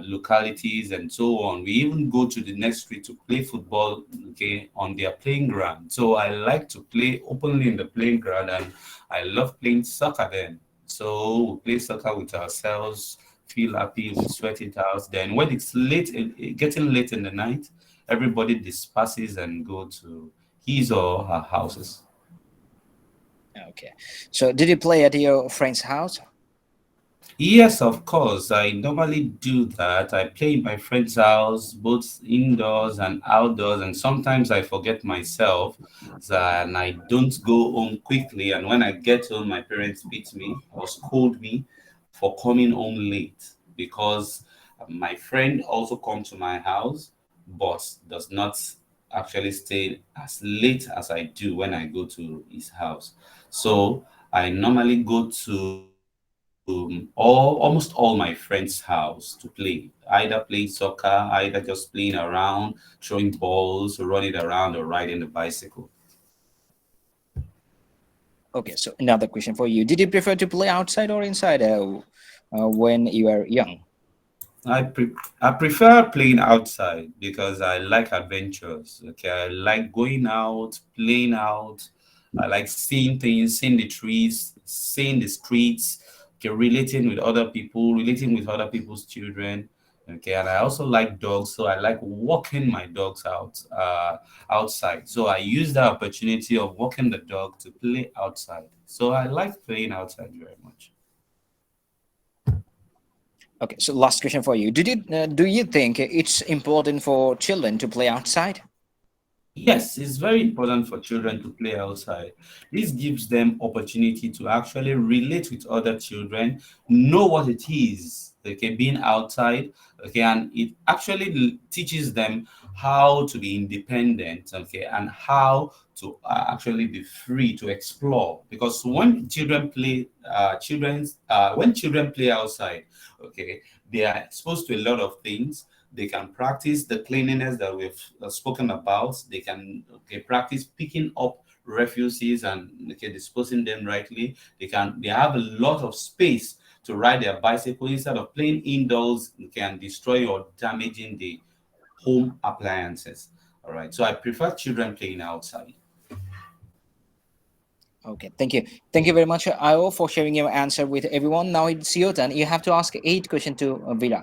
localities, and so on. We even go to the next street to play football, okay, on their playing ground. So I like to play openly in the playing ground, and I love playing soccer then. So we play soccer with ourselves, feel happy, we sweat it out. Then when it's late, getting late in the night, everybody disperses and go to his or her houses. Okay, so did you play at your friend's house? Yes, of course. I normally do that. I play in my friend's house, both indoors and outdoors, and sometimes I forget myself, and I don't go home quickly. And when I get home, my parents beat me or scold me for coming home late because my friend also comes to my house, but does not actually stay as late as I do when I go to his house. So I normally go to almost all my friends' house to play, either playing soccer, either just playing around, throwing balls, running around, or riding the bicycle. Okay, so another question for you: did you prefer to play outside or inside when you were young? I prefer playing outside because I like adventures. Okay, I like going out, playing out. I like seeing things, seeing the trees, seeing the streets. Okay, relating with other people's children. Okay, and I also like dogs, so I like walking my dogs outside. So I use the opportunity of walking the dog to play outside. So I like playing outside very much. Okay, so last question for you: do you think it's important for children to play outside? Yes, it's very important for children to play outside. This gives them opportunity to actually relate with other children, know what it is, okay, being outside, okay, and it actually teaches them how to be independent, okay, and how to actually be free to explore. Because when children play outside, okay, they are exposed to a lot of things. They can practice the cleanliness that we've spoken about. They can, okay, practice picking up refuses and, okay, disposing them rightly. They have a lot of space to ride their bicycle instead of playing indoors, okay, and destroy or damaging the home appliances. All right. So I prefer children playing outside. Okay, thank you. Thank you very much, Io, for sharing your answer with everyone. Now it's your turn. You have to ask 8 questions to Vera.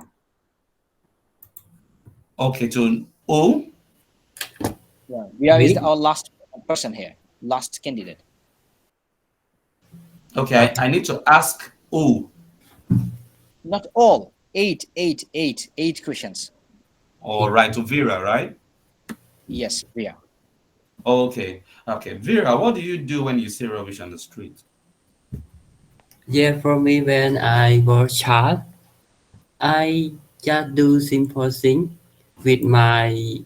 Okay, to O. Yeah, Vera is Me? our last person here, last candidate. Okay, Okay. I need to ask O. Not all. Eight questions. All right, to Vera, right? Yes, Vera. Okay. Okay. Vera, what do you do when you see rubbish on the street? Yeah, for me, when I was child, I just do simple thing with my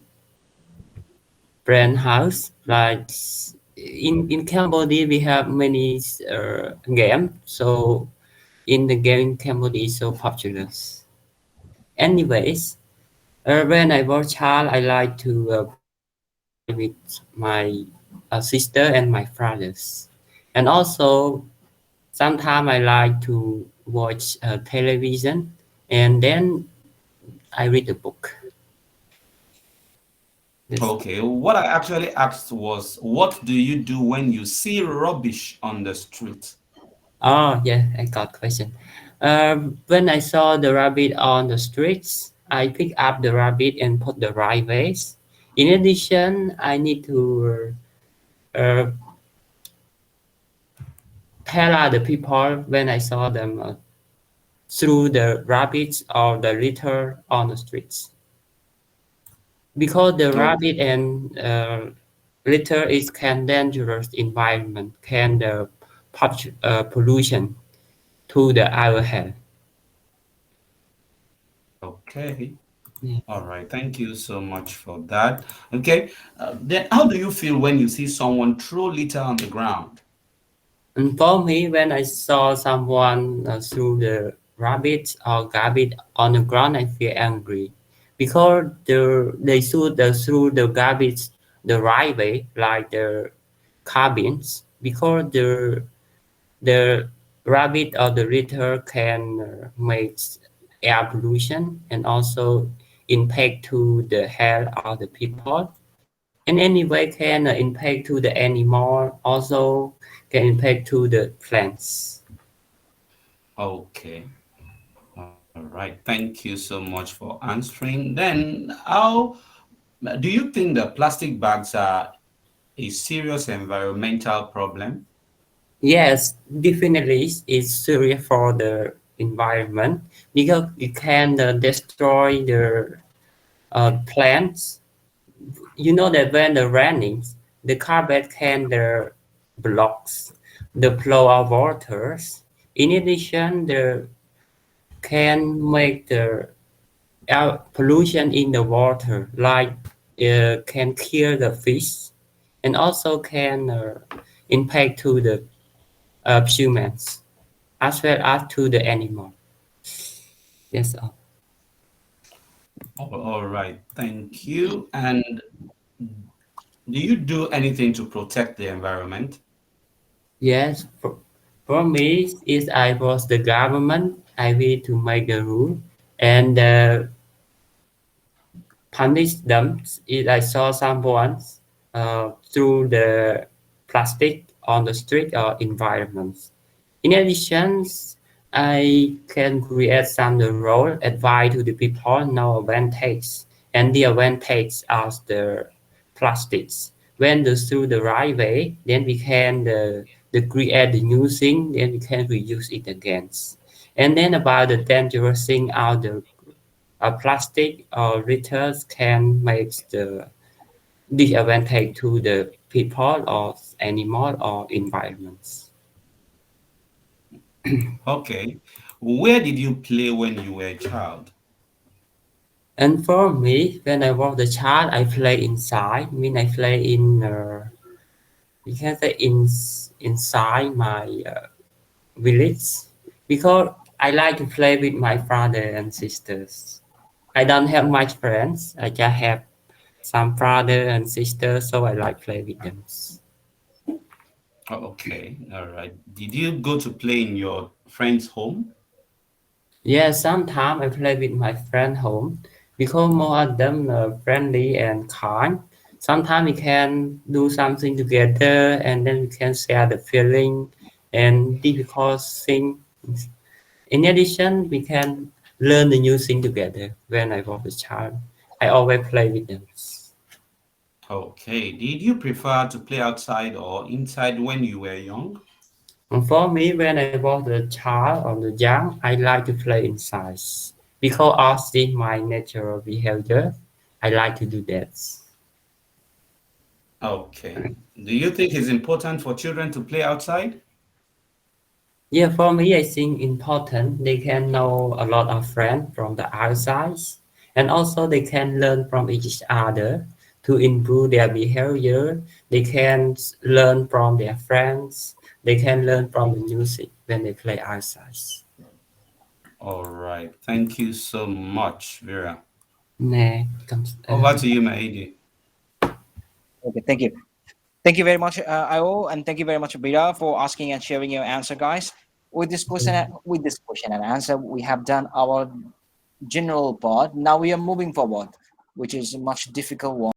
friend house. Like in Cambodia, we have many game. So in the game in Cambodia is so popular. Anyways, when I was child, I like to play with my sister and my brothers, and also sometimes I like to watch television, and then I read a book. Yes. Okay, what I actually asked was, what do you do when you see rubbish on the street? Oh, yeah, I got question. When I saw the rabbit on the streets, I pick up the rabbit and put the right ways. In addition, I need to uh, tell other people when I saw them through the rabbits or the litter on the streets. Because the Oh, rabbit and litter is can dangerous environment, can the pollution to the our health. okay. Yeah. All right. Thank you so much for that. Okay. Then how do you feel when you see someone throw litter on the ground? And for me, when I saw someone threw the rabbit or garbage on the ground, I feel angry because they should throw the garbage the right way, like the cabins, because the rabbit or the litter can make air pollution and also impact to the health of the people. And anyway can impact to the animal, also can impact to the plants. Okay. All right. Thank you so much for answering. Then how do you think the plastic bags are a serious environmental problem? Yes, definitely it's serious for the environment because it can destroy the plants. You know that when the raining, the carpet can blocks the flow of waters. In addition, the can make the air pollution in the water, like can kill the fish, and also can impact to the humans as well as to the animal. Yes. All right. Thank you. And do you do anything to protect the environment? Yes. For me, if I was the government, I will to make the rule and punish them if I saw someone through the plastic on the street or environments. In addition, I can create some the role advice to the people know advantage and the advantage of the plastics. When the through the right way, then we can the create the new thing, then we can reuse it again. And then about the dangerous thing out the plastic or litters can make disadvantage to the people or animal or environments. Okay. Where did you play when you were a child? And for me, when I was a child, I play inside. Mean I play in, you can say inside my village because I like to play with my brother and sisters. I don't have much friends. I just have some brother and sisters, so I like play with them. Oh, okay. All right. Did you go to play in your friend's home? Yeah, sometimes I play with my friend home because more of them are friendly and kind. Sometimes we can do something together and then we can share the feeling and difficult thing. In addition, we can learn the new thing together. When I was a child, I always play with them. Okay. Did you prefer to play outside or inside when you were young? And for me, when I was a child or the young, I like to play inside because I see my natural behavior. I like to do that. Okay. Do you think it's important for children to play outside? Yeah, for me, I think important. They can know a lot of friends from the outside, and also they can learn from each other to improve their behavior. They can learn from their friends. They can learn from the music when they play outside. All right. Thank you so much, Vera. Nè, cầm, Over to you, Maidi. Okay, thank you. Thank you very much, Io, and thank you very much, Bira, for asking and sharing your answer, guys. With this question and answer, we have done our general part. Now we are moving forward, which is a much difficult one.